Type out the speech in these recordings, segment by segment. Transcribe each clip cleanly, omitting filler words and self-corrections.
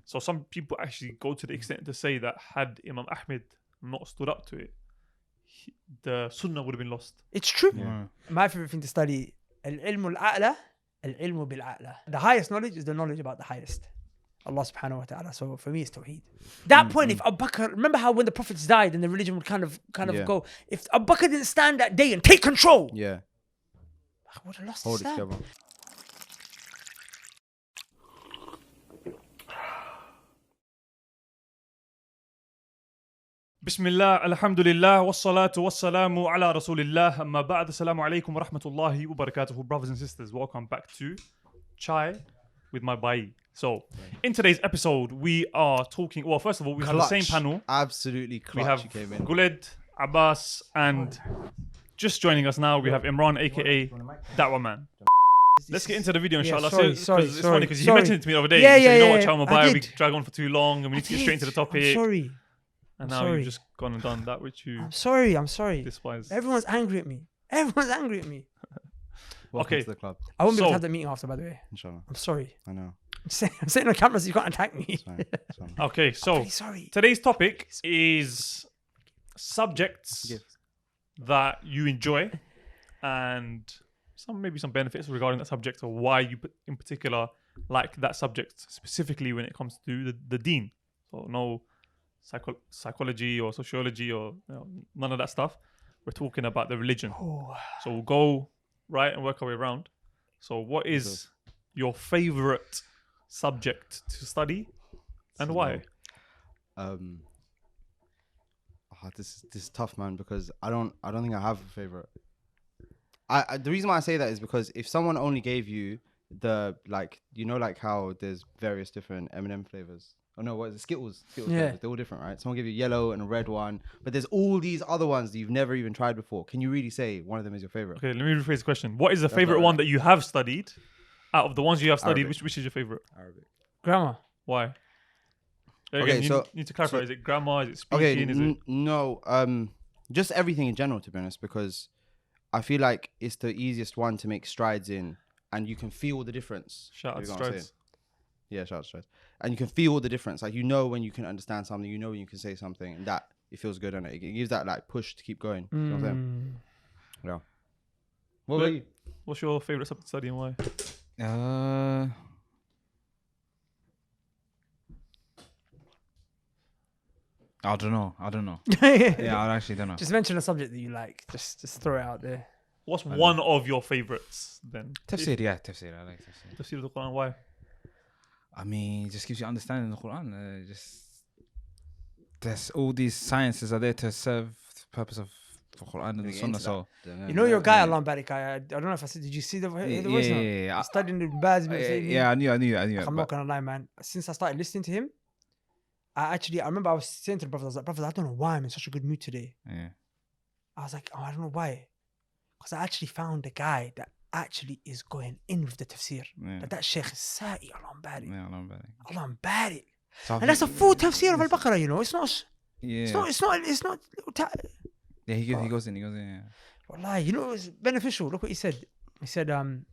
So some people actually go to the extent to say that had Imam Ahmad not stood up to it, the Sunnah would have been lost. It's true. Yeah. My favorite thing to study, al-ilmu al-a'la, al-ilmu bil-a'la. The highest knowledge is the knowledge about the highest. Allah subhanahu wa ta'ala. So for me, it's tawheed. That point, if Abu Bakr, remember how when the prophets died and the religion would kind of go, if Abu Bakr didn't stand that day and take control, Yeah. I would have lost Hold it Islam. together. Bismillah, alhamdulillah, wassalatu wassalamu ala rasulillah, amma ba'd, assalamu alaikum wa rahmatullahi wa barakatuhu. Brothers and sisters, welcome back to Chai with my Bhai. So, in today's episode, we are talking, well, first of all, we have the same panel. Absolutely clutch. We have You came in. Guled, Abbas, and just joining us now, we have Imran, aka Da'wah Man. Let's get into the video, inshallah. It's funny because you mentioned it to me the other day. Yeah, you said, yeah, you know yeah, what, yeah. Chai, my I Bhai, we did. drag on for too long and we need to get straight into the topic. I'm sorry. And now you've just gone and done that which you I'm sorry. despise. Everyone's angry at me. Welcome Okay. to the club. I won't be able So- to have the meeting after, by the way. Inshallah. I'm sorry. I know. I'm sitting on camera so you can't attack me. It's fine. It's fine. Okay, so Really sorry. today's topic is subjects Gifts. that you enjoy and maybe some benefits regarding that subject or why you in particular like that subject specifically when it comes to the Deen. So no psychology or sociology or none of that stuff. We're talking about the religion. Oh, So we'll go right and work our way around. So what is your favorite subject to study and why? This is tough, man, because I don't think I have a favorite. The reason why I say that is because if someone only gave you the like how there's various different M&M flavors. Oh no, what is it? Skittles Yeah. flavors. They're all different, right? Someone give you a yellow and a red one, but there's all these other ones that you've never even tried before. Can you really say one of them is your favorite? Okay, let me rephrase the question. What is the favorite about one that you have studied? Out of the ones you have studied, Arabic. which is your favorite? Arabic. grammar. Why? Again, Okay, you so- need to clarify. Is it grammar? Is it Okay, speaking? Is it? no, just everything in general, to be honest, because I feel like it's the easiest one to make strides in, and you can feel the difference. Shout out You to know what I'm Strides. saying? Yeah, shout out to strides. And you can feel the difference. Like, you know when you can understand something, you know when you can say something, and that it feels good, and it gives that like push to keep going. You know what I'm saying? Yeah. What about you? What's your favorite subject to study and why? I don't know. Yeah. Yeah, I actually don't know. Just mention a subject that you like. Just throw it out there. What's one of your favorites then? Tafsir, yeah, tafsir. I like tafsir. Tafsir of the Quran. Why? I mean, it just gives you understanding of the Quran. There's all these sciences are there to serve the purpose of the Quran and the Get Sunnah. into So You know your guy, Alam Barik. I don't know if I said. Did you see the voice note? yeah. I studied in Baz. Yeah, I knew it. I'm not gonna lie, man. Since I started listening to him, I remember I was saying to the brothers, I was like, brothers, I don't know why I'm in such a good mood today. Yeah. I was like, I don't know why. Because I actually found a guy that actually is going in with the tafsir. Yeah. That Sheikh is Sa'i, Alam Barik. Yeah, I'm bad. Alam Barik. So And that's a full tafsir of Al-Baqarah, you know. It's not. Yeah. It's not. Yeah, he goes in. Yeah. Wallahi, you know, it was beneficial. Look what he said. He said, so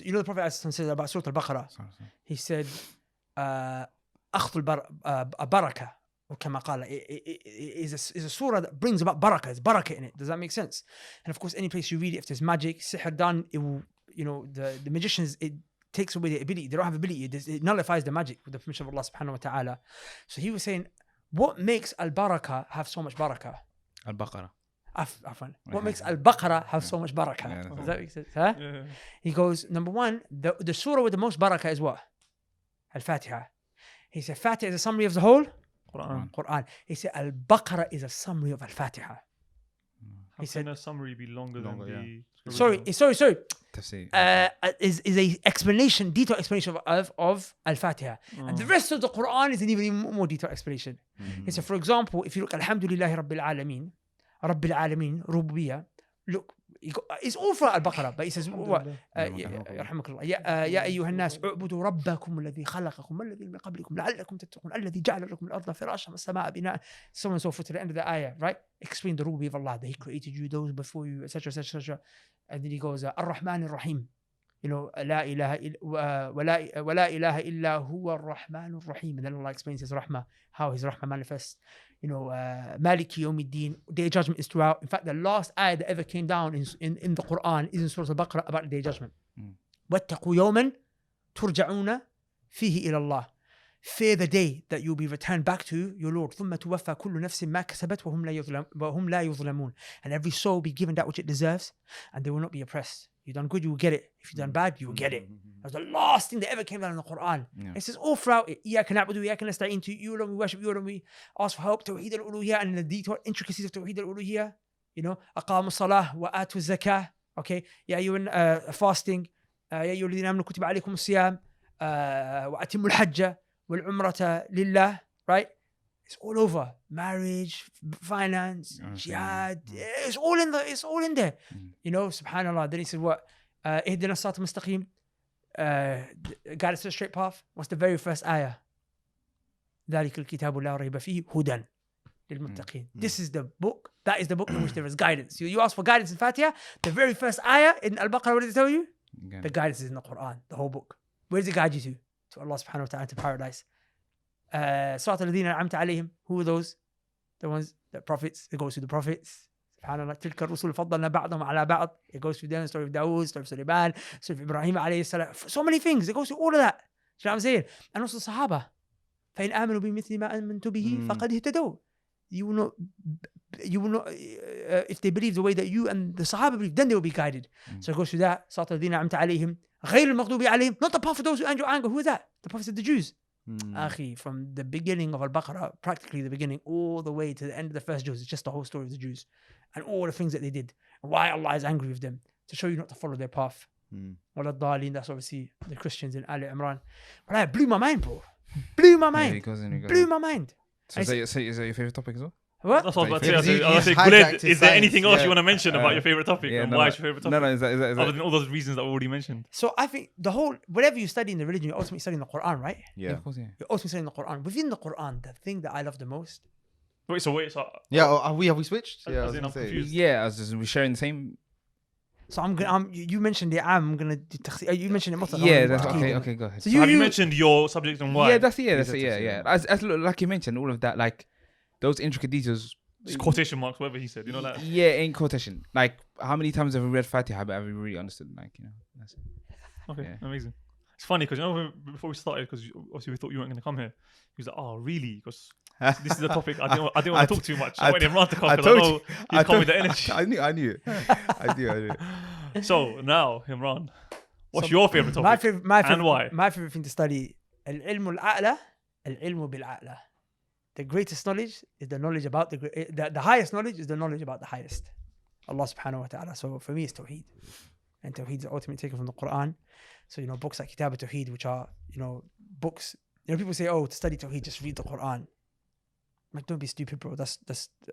you know the Prophet said about Surah Al-Baqarah. Sorry. He said, أخذ البركة وكما قال is a surah that brings about barakah. There's barakah in it. Does that make sense? And of course, any place you read it, if there's magic, sihr done, it will, you know, the magicians, it takes away the ability. They don't have ability. It nullifies the magic with the permission of Allah subhanahu wa ta'ala. So he was saying, what makes al-barakah have so much barakah? Al-Baqarah. Afwan. What makes al-Baqarah have so much barakah? Yeah, Does that make sense? Huh? Yeah. He goes, number one, the surah with the most barakah is what? Al-Fatiha. He said, Fatiha is a summary of the whole Quran. He said, Al-Baqarah is a summary of Al-Fatiha. He said a summary be longer than the. Sorry. Tafsir. Is a explanation, detailed explanation of Al-Fatiha. And the rest of the Quran is an even more detailed explanation. He said, for example, if you look, Alhamdulillahi Rabbil Alameen, Rububiyyah, look, it's all for Al-Baqarah, but he says, what? يرحمك الله يا أيها الناس اعبدوا ربكم الذي خلقكم والذي من قبلكم لعلكم تتقون الذي جعل لكم الأرض فراشا والسماء بناء, so on and so forth to the end of the ayah, right? Explain the rububiyyah of Allah, that He created you, those before you, etc., etc., etc. And then he goes, Ar-Rahman Ar-Rahim. لا إله ولا إله إلا هو الرحمن الرحيم. And then Allah explains His Rahmah, how His Rahmah manifests. Maliki Yawmiddin, Day of Judgment is throughout. In fact, the last ayah that ever came down in the Quran is in Surah Al-Baqarah about the Day of Judgment. وَاتَّقُوا يَوْمًا تُرْجَعُونَ فِيهِ إِلَى اللَّهِ. Fear the day that you'll be returned back to your Lord. ثُمَّ تُوَفَّى كُلُّ نَفْسٍ مَا كَسَبَتْ وَهُمْ لَا يُظْلَمُونَ. And every soul will be given that which it deserves, and they will not be oppressed. You've done good, you will get it. If you've done bad, you will get it. That's the last thing that ever came down in the Quran. Yeah. It says all throughout it, إِيَّاكَ نَعْبُدُ وَإِيَّاكَ نَسْتَعِينُ, to you alone we worship, you alone we ask for help. Tawheed al-uluhiyyah, and the detailed intricacies of Tawheed al-uluhiyyah. أَقَامُوا الصَّلَاةَ وَآتُوا الزَّكَاةَ. Okay, yeah, you in fasting. يا أيها الذين آمنوا كتب عليكم الصيام وأتموا الحج والعمرة لله. Right? It's all over. Marriage, finance, jihad. It's all in there. Subhanallah. Then he said, what? اهدنا الصراط المستقيم. Guide us to the straight path. What's the very first ayah? ذلك الكتاب لا ريب فيه هدى للمتقين. This is the book. That is the book in which there is guidance. You ask for guidance in Fatiha. The very first ayah in Al-Baqarah, what did it tell you? The guidance is in the Quran, the whole book. Where does it guide you to? To Allah subhanahu wa ta'ala, to paradise. صراط الذين أنعمت عليهم. Who are those? The ones, the prophets. It goes to the prophets. SubhanAllah. تلك الرسل فضلنا بعضهم على بعض. It goes to them. Story of Dawood, story of Sulaiman, story of Ibrahim alayhi salam. So many things. It goes to all of that. You know what I'm saying? And also Sahaba. فإن آمنوا بمثل ما آمنت به فقد اهتدوا. You will not, if they believe the way that you and the Sahaba believe, then they will be guided. So it goes to that. صراط الذين أنعمت عليهم غير المغضوب عليهم. Not the path of those who earned your anger. Who is that? The prophets of the Jews. Akhi, from the beginning of Al-Baqarah, practically the beginning, all the way to the end of the first Juz, it's just the whole story of the Jews and all the things that they did and why Allah is angry with them, to show you not to follow their path. That's obviously the Christians in Ali Imran. But that blew my mind, bro. Blew my mind. Blew my mind. So is that your favorite topic as well? What? That's what I was Because about to say. you I was just like, hijacked is his there science, anything else yeah. you want to mention about your favorite topic? And why it's your favorite topic? No, is that Other than all those reasons that we already mentioned. So I think the whole, whatever you study in the religion, you're ultimately studying the Quran, right? Yeah. of course, yeah. You're ultimately studying the Quran. Within the Quran, the thing that I love the most. So Yeah. Have we switched? Yeah. I as was in, gonna I'm say. confused. Yeah, I was just, we're sharing the same. So you mentioned the I'm gonna do you mentioned it mutlaq. Yeah, that's okay, go ahead. So have you mentioned your subject and why? Yeah, that's it, That's it, yeah. yeah. As like you mentioned, all of that, like those intricate details. It's quotation marks, whatever he said. Like Yeah, in quotation. Like, how many times have we read Fatiha? Have we really understood? Like, that's it. okay, Yeah. amazing. It's funny because before we started, because obviously we thought you weren't going to come here. He was like, "Oh, really?" Because this is a topic I didn't want to talk too much. I wanted Imran to come because I know he'd come with the energy. I knew it. I knew. So now, Imran, what's your favorite topic? And why? My favorite thing to study العلم الأعلى العلم بالأعلى. The greatest knowledge is the knowledge about the highest knowledge is the knowledge about the highest. Allah subhanahu wa ta'ala. So for me it's Tawheed. And Tawheed is ultimately taken from the Quran. So books like Kitab al-Tawheed, which are books. People say, oh, to study Tawheed, just read the Quran. Like, don't be stupid, bro. That's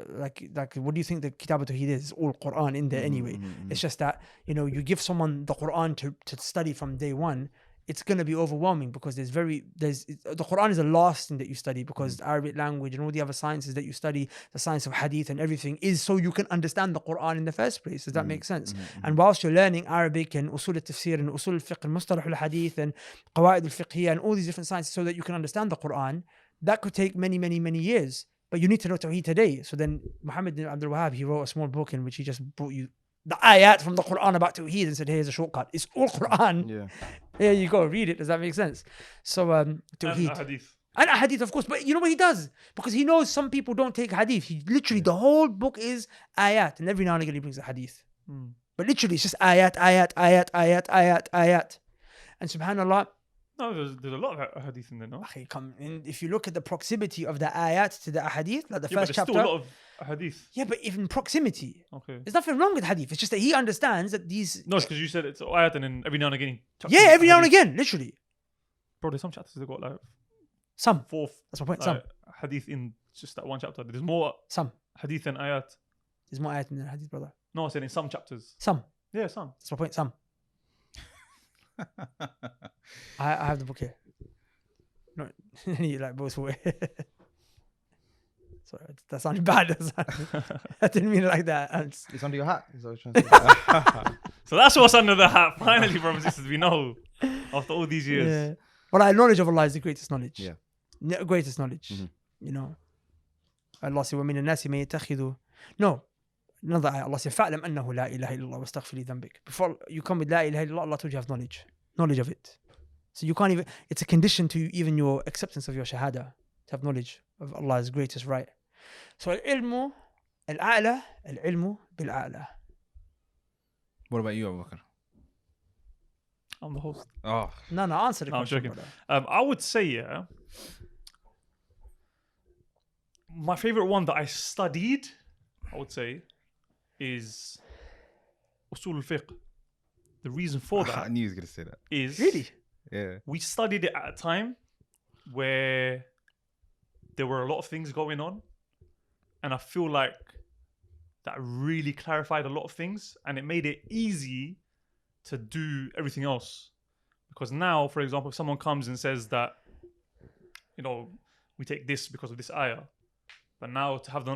like what do you think the Kitab al-Tawheed is? It's all Quran in there anyway. It's just that you give someone the Quran to study from day one, it's going to be overwhelming because the Quran is the last thing that you study, because the Arabic language and all the other sciences that you study, the science of hadith and everything, is so you can understand the Quran in the first place. Does that make sense? And whilst you're learning Arabic and usul al-tafsir and usul al-fiqh and mustalah al-hadith and qawaid al-fiqhiyya and all these different sciences so that you can understand the Quran, that could take many, many, many years. But you need to know Tawheed today. So then Muhammad bin Abdul Wahhab, he wrote a small book in which he just brought you the ayat from the Quran about Tawheed and said, here's a shortcut. It's all Quran. Yeah. Here you go, read it. Does that make sense? So Tawheed. And hadith. And a hadith, of course. But you know what he does? Because he knows some people don't take hadith. He literally, the whole book is ayat. And every now and again he brings a hadith. But literally it's just ayat. And subhanAllah, No, there's a lot of hadith in there, no? if you look at the proximity of the ayat to the hadith, like the Yeah, but first there's chapter. still a lot of hadith. Yeah, but even proximity. Okay. There's nothing wrong with hadith. It's just that he understands that these. No, because you said it's ayat and then every now and again. Yeah, every now and again, literally. Bro, there's some chapters that got like Some. fourth. That's my point. Some. Hadith in just that one chapter. There's more Some. hadith than ayat. There's more ayat in the hadith, brother. No, I said in some chapters. Some. Yeah, some. That's my point. Some. I have the book here. No, you like both way. Sorry, that sounded bad. I didn't mean it like that. It's under your hat. Is that what you're trying to say? So that's what's under the hat. Finally, brothers and sisters, we know after all these years. Yeah. Well, knowledge of Allah is the greatest knowledge. Yeah. Greatest knowledge. You know. Allah said, وَمِنَ النَّاسِ مَن يَتَّخِذُ. No. Another ayah. Allah said, فَأْلَمْ أَنَّهُ لَا إِلَهَ إِلَّا اللَّهُ وَاسْتَغْفِرْ لِذَنبِكَ. Before you come with La ilaha illallah, Allah told you have knowledge. Knowledge of it. So you can't even, it's a condition to even your acceptance of your shahada, to have knowledge of Allah's greatest right. So al-ilmu al-a'la, al-ilmu bil-a'la. What about you, Abu Bakr? I'm the host. Oh, No, answer the No, I'm question, joking. brother. I would say, my favorite one that I studied, I would say, is Usul al-Fiqh. The reason for I that knew he was gonna say that. is Really? Yeah. we studied it at a time where there were a lot of things going on, and I feel like that really clarified a lot of things, and it made it easy to do everything else. Because now, for example, if someone comes and says that, you know, we take this because of this ayah, but now to have the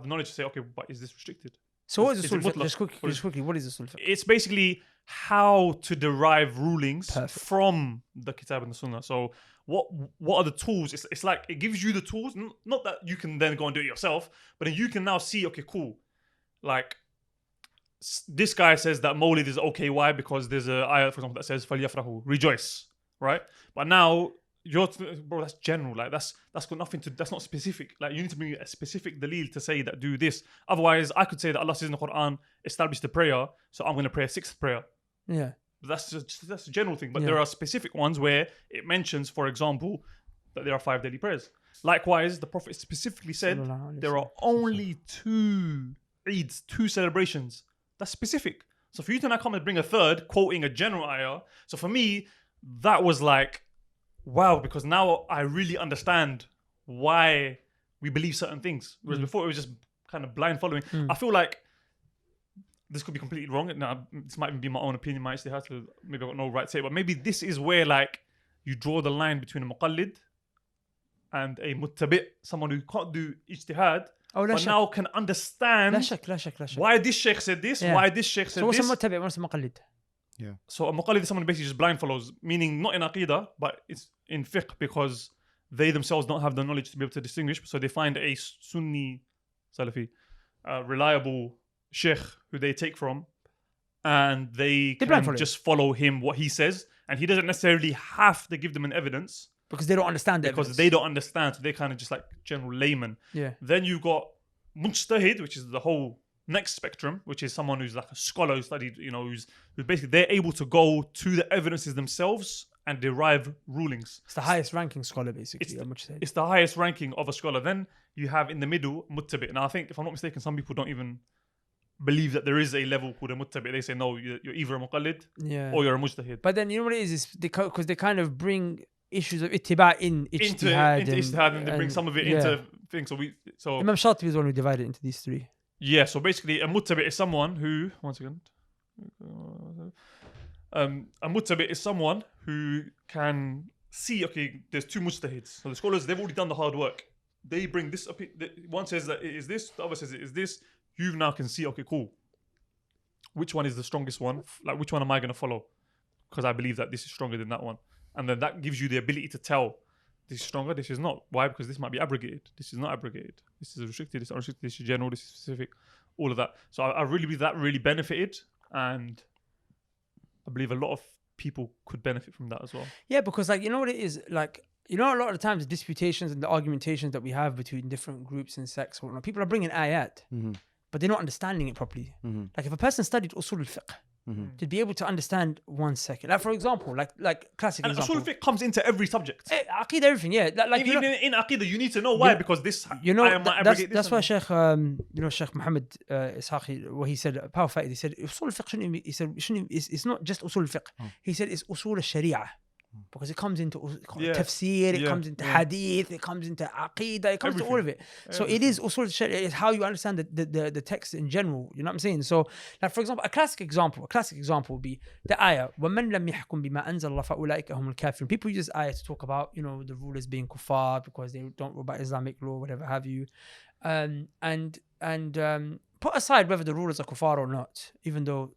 knowledge to say, okay, but is this restricted? So what is Is it Usul al-Fiqh? mutlaq? Just quickly, what is Usul al-Fiqh? It's basically how to derive rulings Perfect. from the Kitab and the Sunnah. So what are the tools? It's like it gives you the tools, not that you can then go and do it yourself, but then you can now see, okay, cool. Like this guy says that Mawlid is okay. Why? Because there's a ayah, for example, that says فَلْيَفْرَحُوا, rejoice, right? But now bro, that's general. Like that's got nothing to. That's not specific. Like you need to bring a specific dalil to say that do this. Otherwise, I could say that Allah says in the Quran, establish the prayer, so I'm going to pray a sixth prayer. Yeah. That's a general thing. But Yeah. there are specific ones where it mentions, for example, that there are 5 daily prayers. Likewise, the Prophet specifically said there are only 2 Eids, 2 celebrations. That's specific. So for you to now come and bring a third, quoting a general ayah. So for me, that was like, wow, because now I really understand why we believe certain things. Whereas before it was just kind of blind following. I feel like this could be completely wrong. Now, this might even be my own opinion. I actually have to, maybe I've got no right to say it, but maybe this is where like you draw the line between a muqallid and a muttabi', someone who can't do ijtihad, but now can understand لا شك. why this sheikh said this, Yeah. why this sheikh said So what's a this. muttabi', what's a muqallid? So a muqallid is someone who basically just blind follows, meaning not in aqidah, but it's in fiqh, because they themselves don't have the knowledge to be able to distinguish. So they find a Sunni Salafi, reliable sheikh who they take from, and they blind can follow just follow him, what he says, and he doesn't necessarily have to give them an evidence Because they don't understand it. because they don't understand. So they're kind of just like general laymen. Yeah. Then you got mujtahid, which is the whole next spectrum, which is someone who's like a scholar who studied, you know, who's basically they're able to go to the evidences themselves and derive rulings. It's the highest ranking scholar, basically. It's- how much say. It's the highest ranking of a scholar. Then you have in the middle muttabi'. Now I think, if I'm not mistaken, some people don't even believe that there is a level called a muttabi'. They say no, you're either a muqallid Yeah. or you're a mujtahid. But then you know what it is because they kind of bring issues of ittiba' in Into ijtihad. ijtihad, and they bring some of it into things. So Imam Shatibi is the one who divided it into these 3. yeah, so basically a muttabi' is someone who, one second. A muttabi' is someone who can see, okay, there's 2 mujtahids. So the scholars, they've already done the hard work. They bring this up. One says that it is this, the other says it is this. You now can see, okay, cool. Which one is the strongest one? Like, which one am I going to follow? Because I believe that this is stronger than that one. And then that gives you the ability to tell this is stronger, this is not. Why? Because this might be abrogated. This is not abrogated. This is restricted, this is unrestricted, this is general, this is specific, all of that. So I really believe that really benefited, and I believe a lot of people could benefit from that as well. Yeah, because like you know what it is, like you know a lot of the times the disputations and the argumentations that we have between different groups and sects, or whatnot, people are bringing ayat, but they're not understanding it properly. Like if a person studied usul al-fiqh, to be able to understand 1 second, like for example, like classic And example, usul fiqh comes into every subject. Aqeedah, everything, yeah. Like you Even know, in aqidah, you need to know why, Yeah. because this you know I might abrogate this that's why and- Sheikh Sheikh Muhammad Ishaqi, what he said, power fight, he said usul al-fiqh shouldn't be, he said shouldn't, it's not just usul al-fiqh, he said it's usul al-sharia. because it comes into Yeah. tafsir, it Yeah. comes into Yeah. hadith, it comes into aqidah, it comes to all of it. So it Everything. is usul sharia, is how you understand the text in general. You know what I'm saying? So, like for example, a classic example would be the ayah, وَمَنْ لَمْ يَحْكُمْ بِمَا أَنزَلَ اللَّهُ فَأُولَٰئِكَ هُمُ الْكَافِرُونَ. People use this ayah to talk about, the rulers being kuffar because they don't rule about Islamic law, whatever have you. And put aside whether the rulers are kuffar or not, even though,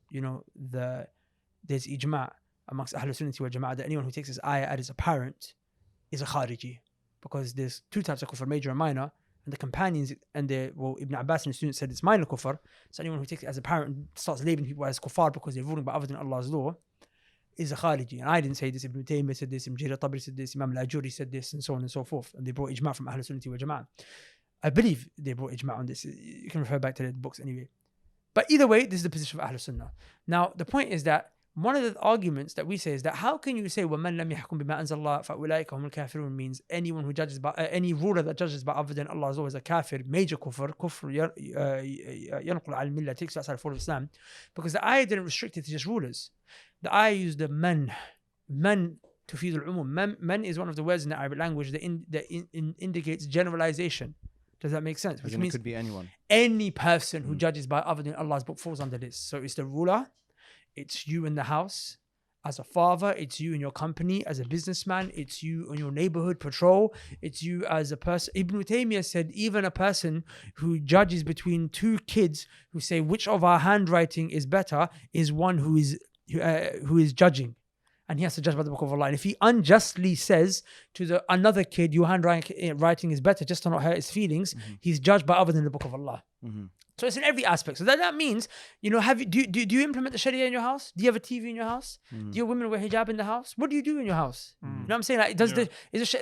there's ijma' amongst Ahlul Sunnah wal Jama'ah that anyone who takes this ayah as apparent is a Khariji, because there's two types of kufr, major and minor, and the companions and Ibn Abbas and the students said it's minor kufr. So anyone who takes it as apparent and starts labeling people as kuffar because they're ruling by other than Allah's law is a Khariji. And I didn't say this, Ibn Taymiyyah said this, Ibn Tabari said this, Imam al-Ajuri said this, and so on and so forth. And they brought ijma' from Ahlul Sunnah wal Jama'ah. I believe they brought ijma' on this. You can refer back to the books anyway. But either way, this is the position of Ahlul Sunnah. Now, the point is that one of the arguments that we say is that how can you say وَمَنْ لَمْ يَحْكُمْ بِمَا أَنزَلَ اللَّهُ فَأُولَٰئِكَ هُمُ الْكَافِرُونَ means anyone who judges by any ruler that judges by other than Allah's law is a kafir, major kufr ينقل عن الملة, takes outside the fold of Islam, because the ayah didn't restrict it to just rulers. The ayah used the man تفيد العموم. Man is one of the words in the Arabic language that indicates generalization. Does that make sense? Which means it could be anyone. Any person who judges by other than Allah's book falls under this. So it's the ruler, it's you in the house as a father, it's you in your company as a businessman, it's you in your neighborhood patrol, it's you as a person. Ibn Taymiyyah said even a person who judges between two kids who say which of our handwriting is better is one who is judging. And he has to judge by the book of Allah. And if he unjustly says to another kid, your handwriting is better, just to not hurt his feelings, he's judged by other than the book of Allah. So it's in every aspect. So that means, do you implement the Sharia in your house? Do you have a TV in your house? Do your women wear hijab in the house? What do you do in your house? You know what I'm saying? Like,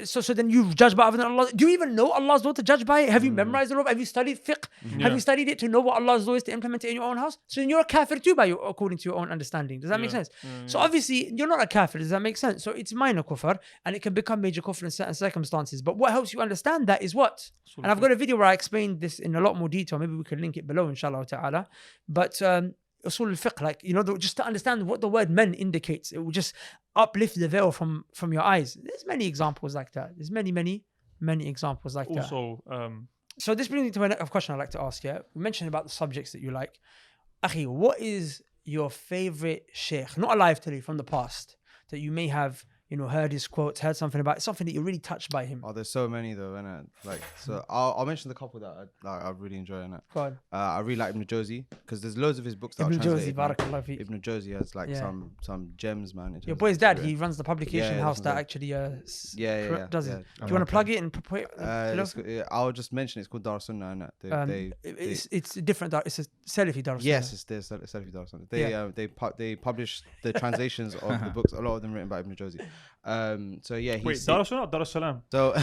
so then you judge by other than Allah. Do you even know Allah's law to judge by it? Have you memorized the law? Have you studied fiqh? Have you studied it to know what Allah's law is to implement it in your own house? So then you're a kafir too according to your own understanding. Does that make sense? So obviously you're not a kafir. Does that make sense? So it's minor kufr and it can become major kufr in certain circumstances. But what helps you understand that is what? And I've got a video where I explained this in a lot more detail. Maybe we can link it below, inshallah ta'ala. But usul al-fiqh, like, just to understand what the word men indicates, it will just uplift the veil from your eyes. There's many examples like that. There's many examples like that. So this brings me to a question I'd like to ask. Yeah, we mentioned about the subjects that you like. Akhi, what is your favorite sheikh, not alive today, from the past, that you may have heard his quotes, heard something about, something that you're really touched by him? Oh, there's so many though, innit? Like, so I'll mention the couple that I really enjoy, innit? Go on. I really like Ibn Jawzi because there's loads of his books that Ibn are translated. Jawzi, barakallah fi. Ibn Jawzi has like some gems, man. Your boy's dad, he runs the publication house that actually does it. Do you want to plug it and put it? I'll just mention it's called Dar Sunnah, innit? It's different. It's a Salafi Dar Sunnah. Yes, it's the Salafi Dar Sunnah. They publish the translations of the books, a lot of them written by Ibn Jawzi. So yeah, he's Dar Sunnah or Dar Salam? So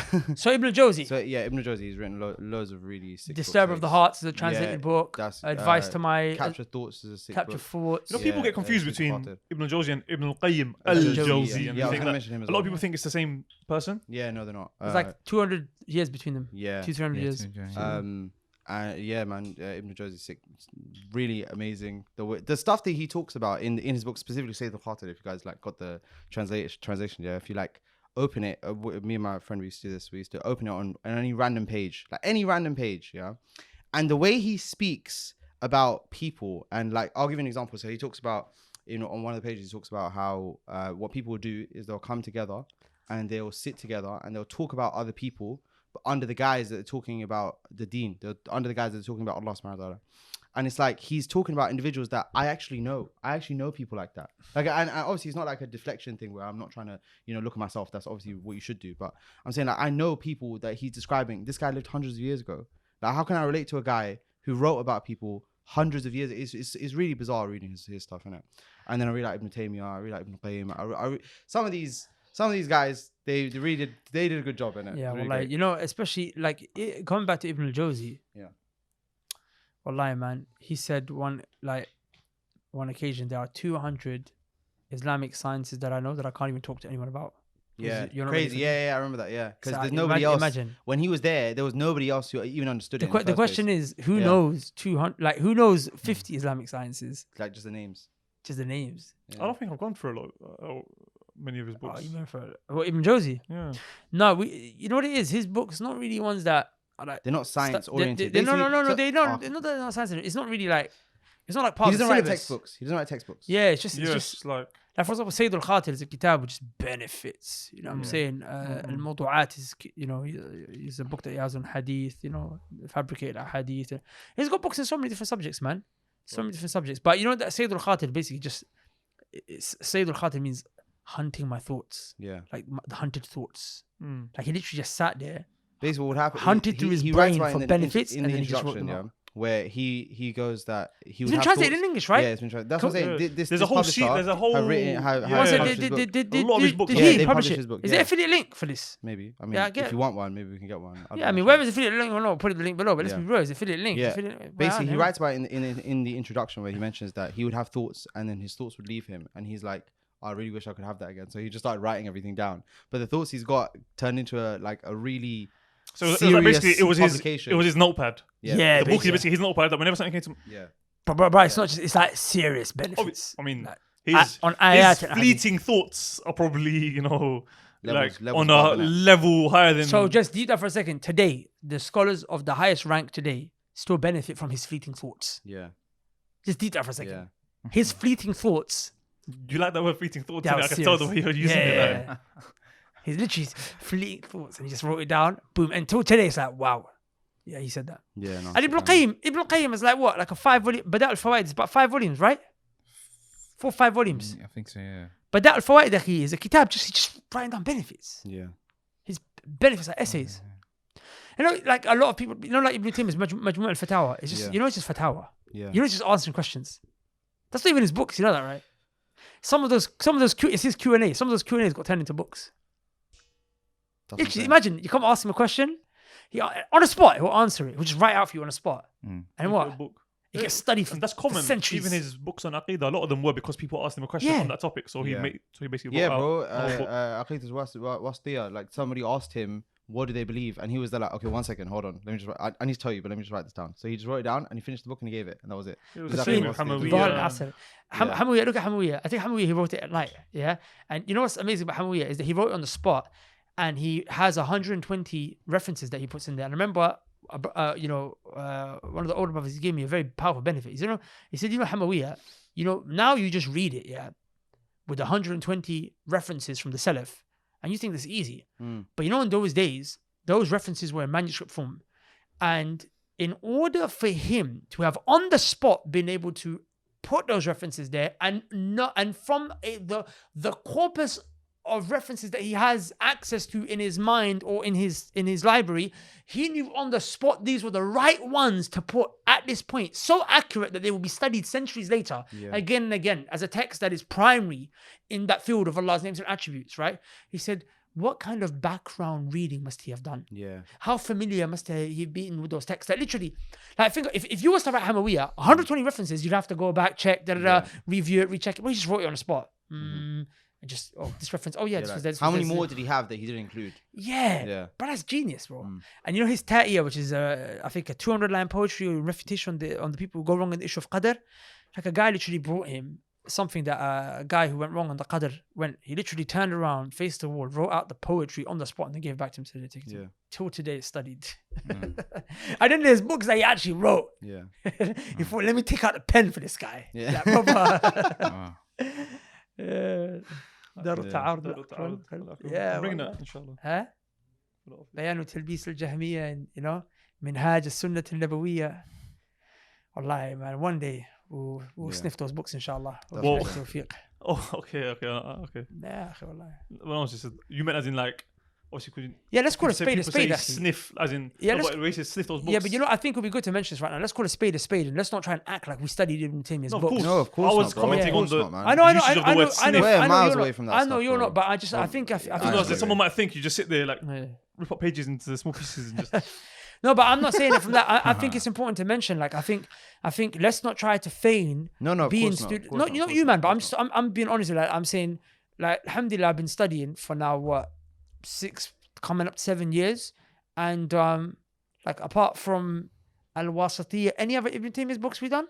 Ibn Jawzi. So yeah, Ibn Jawzi, he's written loads of really sick Disturber books, of the Hearts is a translated book. That's Advice to my Capture Thoughts is a sick Capture book. Thoughts. People get confused between Ibn Jawzi and Ibn al-Qayyim al-Jawzi. Yeah, I was gonna mention him as a lot of people think it's the same person. Yeah, no, they're not. It's like 200 years between them. Yeah, 200-300 years. Yeah, man, Ibn Jawzi is sick. Really amazing. The stuff that he talks about in his book, specifically Sayyid al-Khatir, if you guys like got the translation, yeah, if you like open it, me and my friend, we used to do this. We used to open it on any random page, yeah. And the way he speaks about people, and like, I'll give you an example. So he talks about, on one of the pages, he talks about how what people will do is they'll come together and they'll sit together and they'll talk about other people, but under the guise that they're talking about the Deen, under the guise that they're talking about Allah subhanahu wa ta'ala. And it's like he's talking about individuals that I actually know. I actually know people like that. Like, and obviously it's not like a deflection thing where I'm not trying to, look at myself. That's obviously what you should do. But I'm saying, like, I know people that he's describing. This guy lived hundreds of years ago. Like, how can I relate to a guy who wrote about people hundreds of years? It's really bizarre reading his stuff, innit? And then I really like Ibn Taymiyyah. I really like Ibn Qayyim. Some of these guys, they did a good job in it. Yeah, really well, like, especially like coming back to Ibn al-Jawzi. Yeah. Wallahi, man, he said one occasion there are 200 Islamic sciences that I know that I can't even talk to anyone about. Yeah, you're not crazy. Yeah, I remember that. Yeah, because So there's nobody else. Imagine. When he was there was nobody else who even understood it. The question is, who knows 200? Like, who knows 50 Islamic sciences? Like just the names. Just the names. Yeah. I don't think I've gone through a lot. many of his Oh, books. you meant for Ibn Jawzi? Yeah. No, you know what it is? His books not really ones that are like. They're not science oriented. No, So- they're not. They're not science. It's not really like. It's not like part He of the doesn't write syllabus. textbooks. He doesn't wite textbooks. Yeah, it's just Yes, like like for example, Sayyid al-Khatir is a kitab which just benefits. You know what I'm saying? Al-Mawdu'at is, you know, is a book that he has on hadith, you know, fabricated hadith. He's got books in so many different subjects, man. So many different subjects. But you know that Sayyid al-Khatir basically just, Sayyid al-Khatir means hunting my thoughts. Yeah. Like the hunted thoughts. Like he literally just sat there, Basically, what happened? hunted through his writes brain about it for in benefits, in and the then he just wrote introduction, them yeah, out. where he goes that he It's would been have translated thoughts- in English, right? Yeah, it's been translated. That's what I'm saying. This There's a whole sheet. publisher There's a whole. have written, have Yeah. published Yeah. his book. Did A lot of his books. he Yeah, they publish published it? his book, Is yeah. there affiliate link for this? Maybe. I mean, Yeah, I get if it. you want one, maybe we can get one. Yeah, I mean, wherever the affiliate link or not, put the link below. But let's Yeah. be real, it's affiliate link. Yeah. Affiliate, Basically, he wow, writes about it in the introduction where he mentions that he would have thoughts and then his thoughts would leave him, and he's like, I really wish I could have that again. So he just started writing everything down. But the thoughts he's got turned into a really So it was like basically serious it publication. was his notepad. Yeah, The book is basically. basically his notepad. That whenever something came to yeah. But it's not just, it's like serious benefits. I mean, Like, his on ayat his and fleeting thoughts are probably, you know, Levels on above a that. level higher than. So just deep that for a second. Today, the scholars of the highest rank today still benefit from his fleeting thoughts. Yeah. Just deep that for a second. Yeah. His fleeting thoughts. you like that word fleeting thoughts? Yeah, innit? I can tell the way you're using it. Like. He's literally fleeting thoughts, and he just wrote it down. Boom. Until today, it's like, wow. Yeah, he said that. Yeah. No, And Ibn Qayyim is like what? Like a 5-volume. Bada' al-Fawaid is about 5 volumes, right? 4 or 5 volumes. I think so. Yeah. Bada' al-Fawaid akhi, is a kitab, he's just writing down benefits. Yeah. His benefits are essays. You know, like a lot of people, you know, like Ibn Taymiyyah's Majmu' al-Fatawa. It's just, Yeah. you know, it's just fatwa. Yeah. You know, it's just answering questions. That's not even his books. You know that, right? Some of those, it's his Q&A. Some of those Q&As got turned into books. That's what I'm Literally, saying. imagine you come ask him a question, he on the spot he'll answer it. He'll just write out for you on the spot. And what? Book. It gets studied for And that's for common. centuries. Even his books on Aqidah, a lot of them were because people asked him a question Yeah. on that topic. So he Yeah. basically Yeah, wrote bro. out a whole book. Aqida's Wasṭiyah. Like somebody asked him, what do they believe? And he was there like, okay, 1 second, hold on. Let me just write. I need to tell you, but let me just write this down. So he just wrote it down and he finished the book and he gave it. And that was it. It was Because the I same think with Wasṭiyah Hamwiyyah. Dhuhr Yeah. al-Asr. Hamwiyyah, look at Hamwiyyah. I think Hamwiyyah, he wrote it at night. Yeah. And you know what's amazing about Hamwiyyah is that he wrote it on the spot and he has 120 references that he puts in there. And I remember, one of the older brothers, he gave me a very powerful benefit. He said, Hamwiyyah, now you just read it, yeah, with 120 references from the Salaf. And you think that's easy. But in those days, those references were in manuscript form. And in order for him to have on the spot been able to put those references there and from the corpus of references that he has access to in his mind or in his library, he knew on the spot these were the right ones to put at this point, so accurate that they will be studied centuries later, again and again, as a text that is primary in that field of Allah's names and attributes, right? He said, what kind of background reading must he have done? Yeah. How familiar must he have been with those texts? Like literally, like think if you were to write Hamwiyyah, 120 references, you'd have to go back, check, review it, recheck it. Well, he just wrote it on the spot. Just this reference. Oh yeah, this was this. How was many this. more did he have that he didn't include? Yeah, Yeah. but that's genius, bro. And his ta'iyah, which is I think a 200-line poetry or refutation on the people who go wrong in the issue of qadr. Like a guy literally brought him something that a guy who went wrong on the qadr he literally turned around, faced the wall, wrote out the poetry on the spot, and then gave it back to him to take it. Till today, it's studied. And then there's books that he actually wrote. Yeah. He thought, let me take out the pen for this guy. Yeah. Like, proper. Wow. دار التعارض. Yeah, Bring والله. that, inshallah. ها بيان تلبيس الجهمية منهاج السنة النبوية. والله man, one day we'll sniff those books inshallah. Whoa. توفيق. Oh, okay. يا أخي والله. Well, I was just you meant as in like, obviously, could you? Yeah, let's call a people spade a say spade. actually. sniff, as in, Yeah, no, let's- but racist sniff those books. Yeah, but I think it would be good to mention this right now. Let's call a spade, and let's not try and act like we studied Ibn Taymiyyah's No, of books. course. No, of course I was not, bro. commenting Of on course the. not, man. I know, usage of the word sniff. We're miles you're away not- from that I know stuff, you're bro. not, but I think Because Yeah. someone might think you just sit there like Yeah. rip up pages into the small pieces and just. No, but I'm not saying it from that. I think it's important to mention. Like, I think let's not try to feign No, of being course not. student. Of course No, not, you of know course you, not, man. of But course not. I'm being honest with you. Like, I'm saying, like, alhamdulillah, I've been studying for now 6 coming up to 7 years, and like apart from Al-Wasatiyya, any other Ibn Taymiyyah's books we done?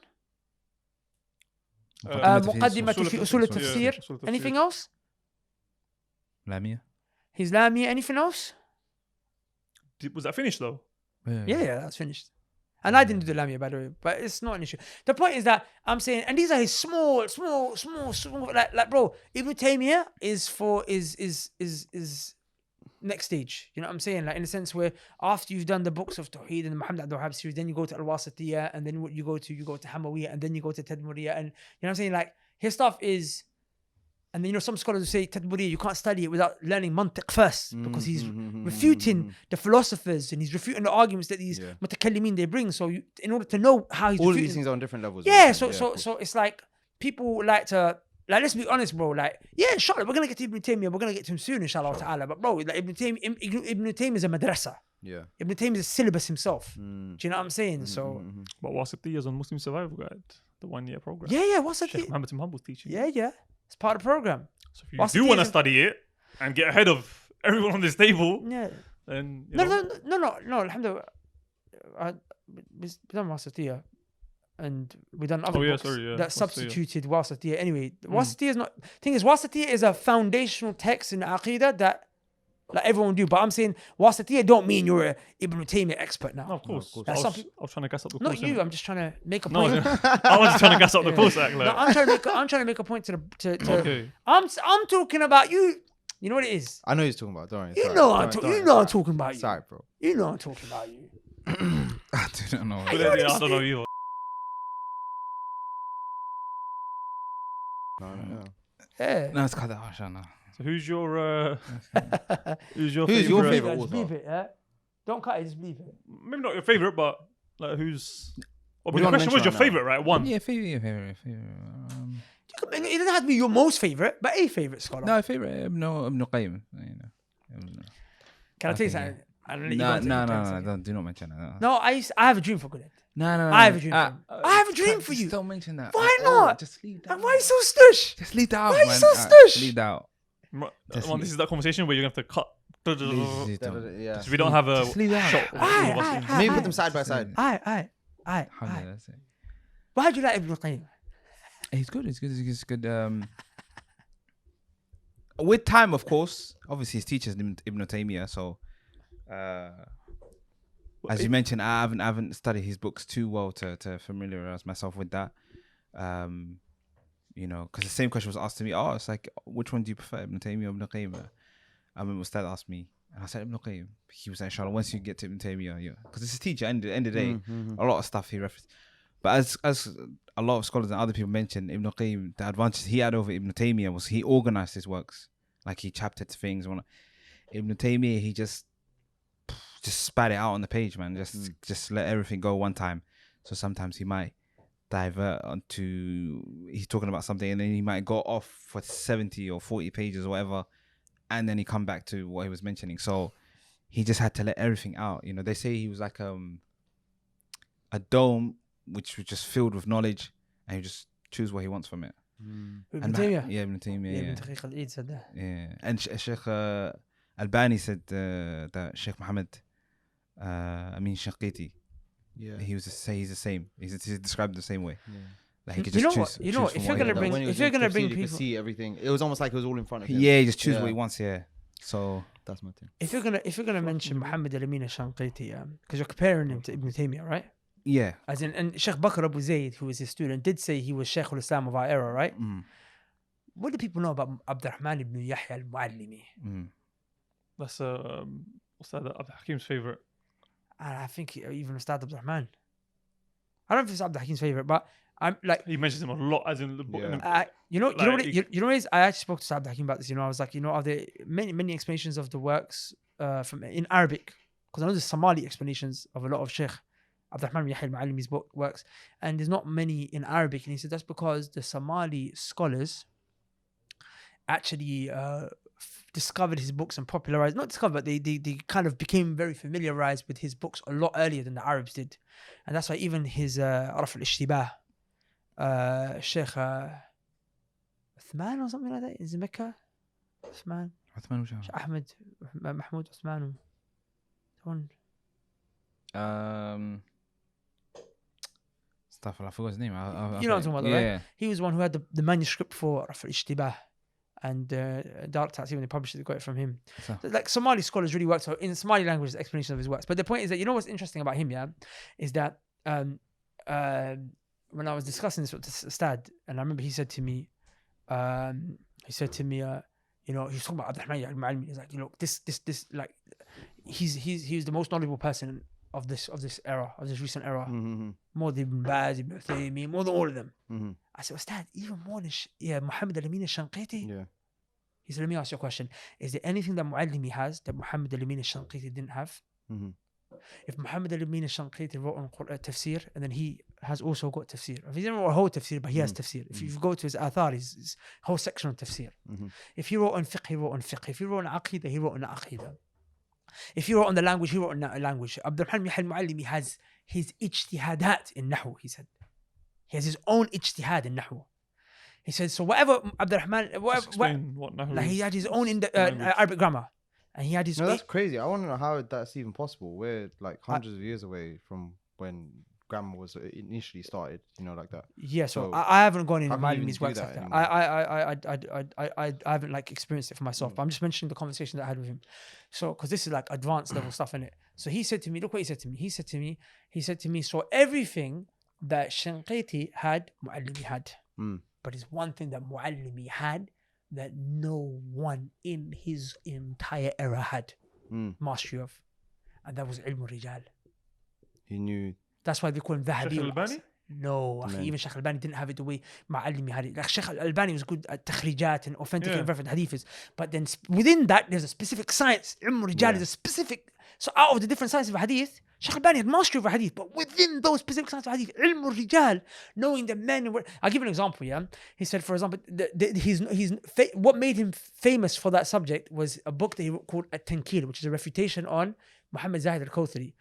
مقدمة في مقدمة في أصول أصول التفسير. التفسير. Anything else? Lamia. He's Lamia. Anything else? Was that finished though? Yeah, that's finished. And I didn't do the Lamia, by the way, but it's not an issue. The point is that I'm saying, and these are his small, like bro, Ibn Taymiyyah is next stage. You know what I'm saying? Like in the sense where after you've done the books of Tawheed and the Muhammad Abdul Wahhab series, then you go to Al-Wasatiyah, and then what you go to Hamwiyyah, and then you go to Tadmuriyah, and you know what I'm saying? Like his stuff is. And then, some scholars will say, Tadmuriyah, you can't study it without learning mantiq first, because he's refuting the philosophers and he's refuting the arguments that these mutakallimin they bring. So in order to know how he's all of refuting, these things are on different levels. yeah, so it's like people like to, like, let's be honest, bro. Like, yeah, inshallah, we're gonna get to Ibn Taymiyyah, we're gonna get to him soon, inshallah ta'ala. But bro, like Ibn Taymiyyah is a madrasa. Yeah. Ibn Taymiyyah is a syllabus himself. Do you know what I'm saying? So But Wasatiyah is on Muslim Survival Guide, the 1-year program. yeah, what's that? Sheikh Muhammad Tim Humble's teaching. Yeah, it's part of the program. So if you Wasatiyah do want to is- study it and get ahead of everyone on this table, Yeah. then No, alhamdulillah. We've done Wasatiyah and we've done other books that Wasatiyah. substituted Wasatiyah. Anyway, Wasatiyah is not. Thing is, Wasatiyah is a foundational text in the Aqidah that like everyone do. But I'm saying Wasatiyah don't mean you're a Ibn Taymiyyah expert now. No, of course. That's I some was trying to gas up the Not course. you. innit? I'm just trying to make a No, point. I was just trying to gas up the course, act No, like. I'm trying to make a point to the. Okay. I'm talking about you. You know what it is. I know you're talking about. Don't worry. You know I'm talking about you. Sorry, bro. You know I'm talking about you. I don't know. But then, I don't know either. No. Yeah. No, it's cut that harsh, no. So who's your Who's your favorite? favourite Just author? bleep it, yeah? Don't cut it, just bleep it. Maybe not your favorite, but like who's? What the do you wanna question was mention your right now? favorite, right? One. Yeah, favorite. It doesn't have to be your most favorite, but a favorite scholar. No, favorite. Ibn Qayyim. Can I tell you okay, something? I don't know. No, do not mention that. No, I have a dream for Guled. No. I have a dream for him. I have a dream for you. Don't mention that. Why at all. not? Just leave that. Like, why are you so stush? Just leave that out, Why are you man. so Just stush? leave that out. This is that conversation where you're gonna have to cut. Yeah. Because we don't have a Just leave that shot. out. of all of us in. Maybe put them side by side. Aye. Alhamdulillah, that's it. Why do you like Ibn Qayyim? He's good. He's good. With time, of course. Obviously, his teacher's Ibn Taymiyyah. So, as you mentioned, I haven't studied his books too well to familiarize myself with that. Because the same question was asked to me. Oh, it's like, which one do you prefer, Ibn Taymiyyah or Ibn Qayyim? I remember Ustad asked me, and I said Ibn Qayyim. He was like, inshallah, once you get to Ibn Taymiyyah, yeah, because it's his teacher. End of the day, a lot of stuff he referenced. But as a lot of scholars and other people mentioned, Ibn Qayyim, the advantage he had over Ibn Taymiyyah was he organized his works, like he chaptered things. Ibn Taymiyyah, he just spat it out on the page, man. Just let everything go one time. So sometimes he might divert onto, he's talking about something, and then he might go off for 70 or 40 pages or whatever, and then he come back to what he was mentioning. So he just had to let everything out. They say he was like a dome which was just filled with knowledge, and he just choose what he wants from it. Ibn Taymiyyah? Yeah, Ibn Taymiyyah. Ibn Yeah. Tariq al-Eid said that. Yeah, and Sheikh Albani said that Sheikh Muhammad Amin Shanqiti, Yeah. he's the same. He's described the same way. Yeah. Like he could You just know choose. what? You know what? choose If from you're what he gonna wants. bring, if you're gonna bring you could people, see everything. It was almost like it was all in front of him. Yeah, he just choose Yeah. what he wants. Yeah. So That's my thing. if you're gonna mention Muhammad al-Amin al-Shanqiti, because you're comparing him to Ibn Taymiyyah, right? yeah. As in, and Sheikh Bakr Abu Zayd, who was his student, did say he was Shaykh al-Islam of our era, right? What do people know about Abdulrahman ibn Yahya al-Muallimi? That's what's that? Abdul Hakim's favorite. I think even Ustad Abdulrahman. I don't know if it's Abdul Hakim's favorite, but I'm like, He mentions him a lot, as in the book. Yeah. you know what Like, it is? I actually spoke to Abdul Hakim about this. I was like, are there many explanations of the works from in Arabic? Because I know there's Somali explanations of a lot of Sheikh Abdulrahman ibn Yahya al-Muallimi's works, and there's not many in Arabic. And he said that's because the Somali scholars actually discovered his books and popularized, not discovered, but they kind of became very familiarized with his books a lot earlier than the Arabs did. And that's why even his Raf al-Ishtibah, Sheikh Uthman or something like that, is in Mecca. Uthman, Sheikh Ahmed, Mahmoud Uthman. Stuff. I forgot his name. You know what I'm talking about, right? He was the one who had the manuscript for Raf al-Ishtibah. and Dark Ta'zim, when they published it, they got it from him. So- Like Somali scholars really worked out in Somali language the explanation of his works. But the point is that you know what's interesting about him, yeah, is that when I was discussing this with Ustad, and I remember he said to me, you know, he was talking about Abdulrahman al-Mu'alimi. He's like, you know, this, like, he's the most knowledgeable person of this era, of this recent era, more than Ibn Baz, Ibn Taymiyyah, more than all of them. I said, Ustad, even more than Muhammad al-Amin al-Shanqiti. Yeah. He said, let me ask you a question. Is there anything that Mu'allimi has that Muhammad al-Amin al-Shanqiti didn't have? If Muhammad al-Amin al-Shanqiti wrote on tafsir, and then he has also got tafsir. If he didn't write a whole tafsir, but he has tafsir. If you go to his athar, his whole section on tafsir. If he wrote on fiqh, he wrote on fiqh. If he wrote on aqidah, he wrote on aqidah. If he wrote on the language, he wrote on language. Abdulrahman al-Mu'allimi has his ijtihadat in nahu, he said. He has his own ijtihad in nahu. He said, so whatever Abdulrahman, Explain what nahu like is. he had his own Arabic grammar. And he had his No, that's crazy. I want to know how that's even possible. We're like hundreds of years away from when grammar was initially started, you know, like that. Yeah, so So I haven't gone into how can you Malimi's even works do like that that. I haven't like experienced it for myself. But I'm just mentioning the conversation that I had with him. So because this is like advanced level stuff in it. So he said to me, look what he said to me. He said to me, so everything that Shanqiti had, Mu'allimi had. But it's one thing that Mu'allimi had that no one in his entire era had mastery of, and that was ilm rijal. He knew. That's why they call him Dhahabi. Sheikh Al-Albani? No, even Sheikh Al-Albani didn't have it the way Mu'allimi had it. Like Sheikh Al-Albani was good at takhrijat and authentic and reference hadiths, but then within that there's a specific science. Ilm rijal is a specific. So out of the different sciences of hadith, Sheikh Al-Albani had mastery of hadith, but within those specific sciences of hadith, ilm rijal, knowing the men. I'll give you an example. Yeah, he said, for example, what made him famous for that subject was a book that he wrote called At-Tankil, which is a refutation on Muhammad Zahid al-Kawthari.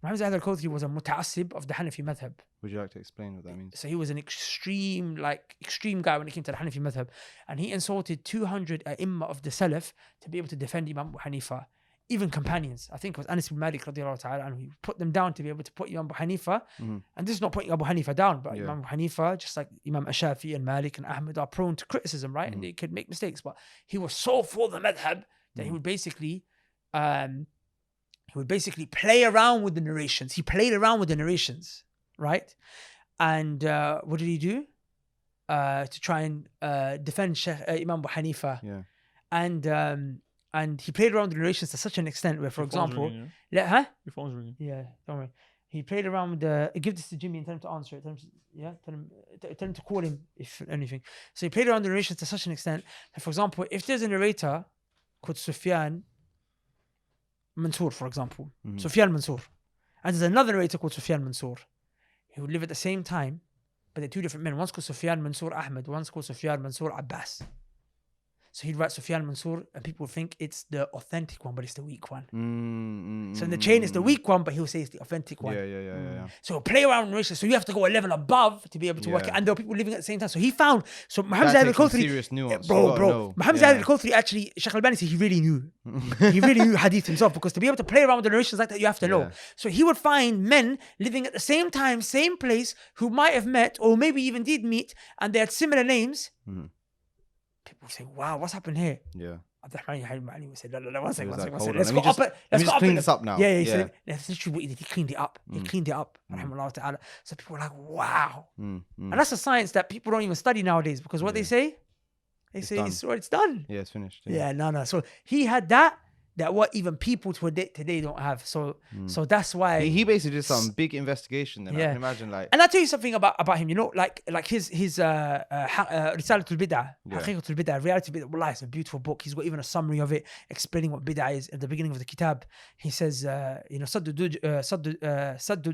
Muhammad Zahid al-Kawthari was a muta'assib of the Hanafi madhab. Would you like to explain what that means? So he was an extreme guy when it came to the Hanafi madhab, and he insulted 200 ai*imma of the Salaf to be able to defend Imam Abu Hanifa. Even companions, I think it was Anas bin Malik radiallahu ta'ala, and he put them down to be able to put Imam Abu Hanifa. And this is not putting Abu Hanifa down, but Imam Abu Hanifa, just like Imam Shafi'i and Malik and Ahmad, are prone to criticism, right? And they could make mistakes, but he was so for the madhab that he would basically play around with the narrations. He played around with the narrations, right? And what did he do? To try and defend Imam Abu Hanifa. Yeah. And he played around with the narrations to such an extent where, for Your phone's example, ringing, huh? Your phone's ringing. Yeah, don't worry. He played around with the. Give this to Jimmy and tell him to answer it. Tell him to call him if anything. So he played around the narrations to such an extent that, for example, if there's a narrator called Sufyan Mansour, for example, Sufyan Mansour, and there's another narrator called Sufyan Mansour, he would live at the same time, but they're two different men. One's called Sufyan Mansour Ahmed, one's called Sufyan Mansour Abbas. So he'd write Sufyan Mansour, and people would think it's the authentic one, but it's the weak one. So in the chain, it's the weak one, but he'll say it's the authentic one. Yeah. So he'll play around with narration. So you have to go a level above to be able to work it. And there were people living at the same time. So he found. So Muhammad Zahid al-Kawthari, serious nuance. bro. Muhammad Zahid al-Kawthari actually, Sheikh Al-Albani said he really knew. He really knew hadith himself, because to be able to play around with the narrations like that, you have to know. So he would find men living at the same time, same place, who might have met or maybe even did meet, and they had similar names. People say, wow, what's happened here? Yeah. Abdulrahman said, no, one second. Hold Let's on, go up. let me just clean this up now. Yeah. He said, that's literally what he did. He cleaned it up. Rahimahullah ta'ala. So people were like, wow. And that's a science that people don't even study nowadays, because what they say, it's done. Yeah, it's finished. Yeah, no. So he had that what even people today don't have. So that's why He basically did some big investigation. Then I can imagine, like. And I'll tell you something about him. You know, like his Risalatul Bid'ah, Haqiqatul Bid'ah, Reality Bid'ah. Wallah, it's a beautiful book. He's got even a summary of it, explaining what Bid'ah is at the beginning of the kitab. He says, Saddu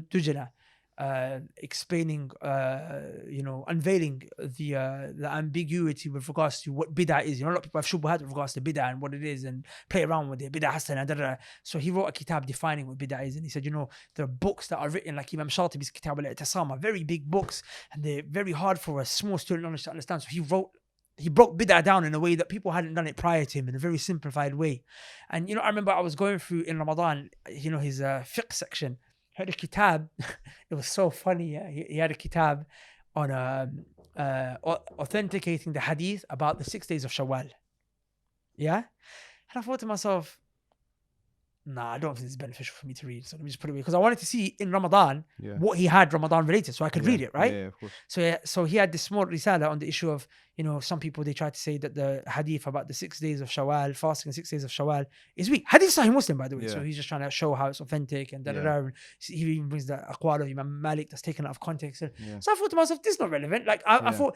Dujana, explaining, unveiling the ambiguity with regards to what bid'ah is. A lot of people have shubuhat with regards to bid'ah and what it is, and play around with it. Bid'ah hasana. So he wrote a kitab defining what bid'ah is, and he said, there are books that are written like Imam Shatibi's Kitab al-I'tisam, very big books, and they're very hard for a small student knowledge to understand. So he broke bid'ah down in a way that people hadn't done it prior to him, in a very simplified way. And I remember I was going through in Ramadan, his fiqh section. Had a kitab. It was so funny. He had a kitab on authenticating the hadith about the 6 days of Shawwal. Yeah. And I thought to myself, nah, I don't think it's beneficial for me to read. So let me just put it away. Because I wanted to see in Ramadan Yeah. what he had Ramadan related so I could read it, right? Yeah, of course. So he had this small risala on the issue of, some people, they try to say that the hadith about the 6 days of Shawwal, fasting 6 days of Shawwal is weak. Hadith Sahih Muslim, by the way. So Yeah. he's just trying to show how it's authentic and da-da-da. And he even brings the aqwal of Imam Malik that's taken out of context. And Yeah. so I thought to myself, this is not relevant. Like I Yeah. thought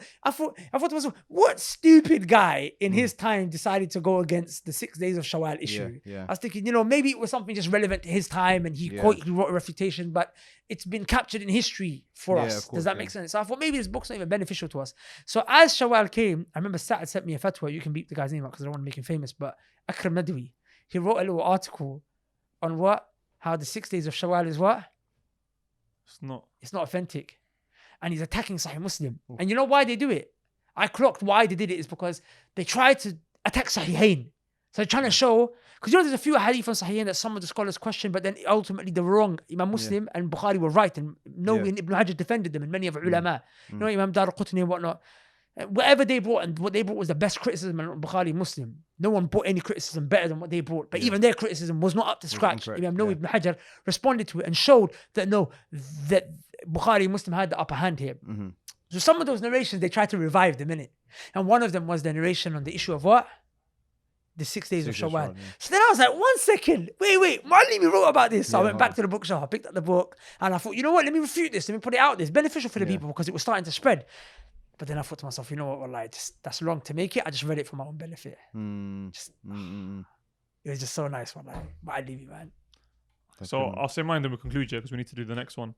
to myself, what stupid guy in his time decided to go against the 6 days of Shawwal issue? Yeah. I was thinking, maybe it was something just relevant to his time and he wrote a refutation, but it's been captured in history for Yeah, us. of course, Does that make sense? So I thought maybe this book's not even beneficial to us. So as Shawwal came, I remember Sa'ad sent me a fatwa. You can beep the guy's name out because I don't want to make him famous, but Akram Nadwi, he wrote a little article on how the 6 days of Shawwal is what? It's not authentic. And he's attacking Sahih Muslim. And you know why they do it? I clocked why they did it is because they tried to attack Sahihain. So they're trying to show, because there's a few hadith on Sahihain that some of the scholars question, but then ultimately they were wrong. Imam Muslim and Bukhari were right, and Ibn Hajar defended them, and many of ulama, Imam Dar Qutni and whatnot. Whatever they brought, and what they brought was the best criticism on Bukhari and Muslim. No one brought any criticism better than what they brought, but even their criticism was not up to scratch. Imam Ibn Hajar responded to it and showed that that Bukhari and Muslim had the upper hand here. So some of those narrations, they tried to revive them, innit? And one of them was the narration on the issue of what? The 6 days of Shawwal. So then I was like, 1 second, wait, Mu'allimi wrote about this. So I went back to the bookshop, I picked up the book, and I thought, you know what, let me refute this, let me put it out there. It's beneficial for the people because it was starting to spread. But then I thought to myself, you know what, wallahi, that's wrong to make it. I just read it for my own benefit. It was just so nice, wallahi. Mu'allimi, man. So I'll say mine, then we'll conclude here because we need to do the next one.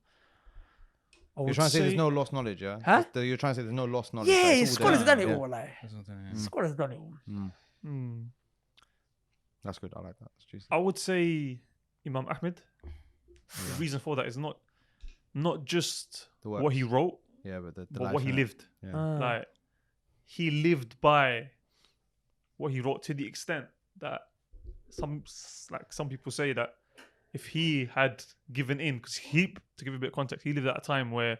You're trying to say there's no lost knowledge, yeah? Huh? You're trying to say there's no lost knowledge. Yeah, That's all scholars there. have done it all, wallahi. Scholars have done it all. That's good. I like that. That's juicy. I would say Imam Ahmad. The reason for that is not just what he wrote, but the but life what he in it. lived. Yeah. Like he lived by what he wrote to the extent that some people say that if he had given in, because to give a bit of context, he lived at a time where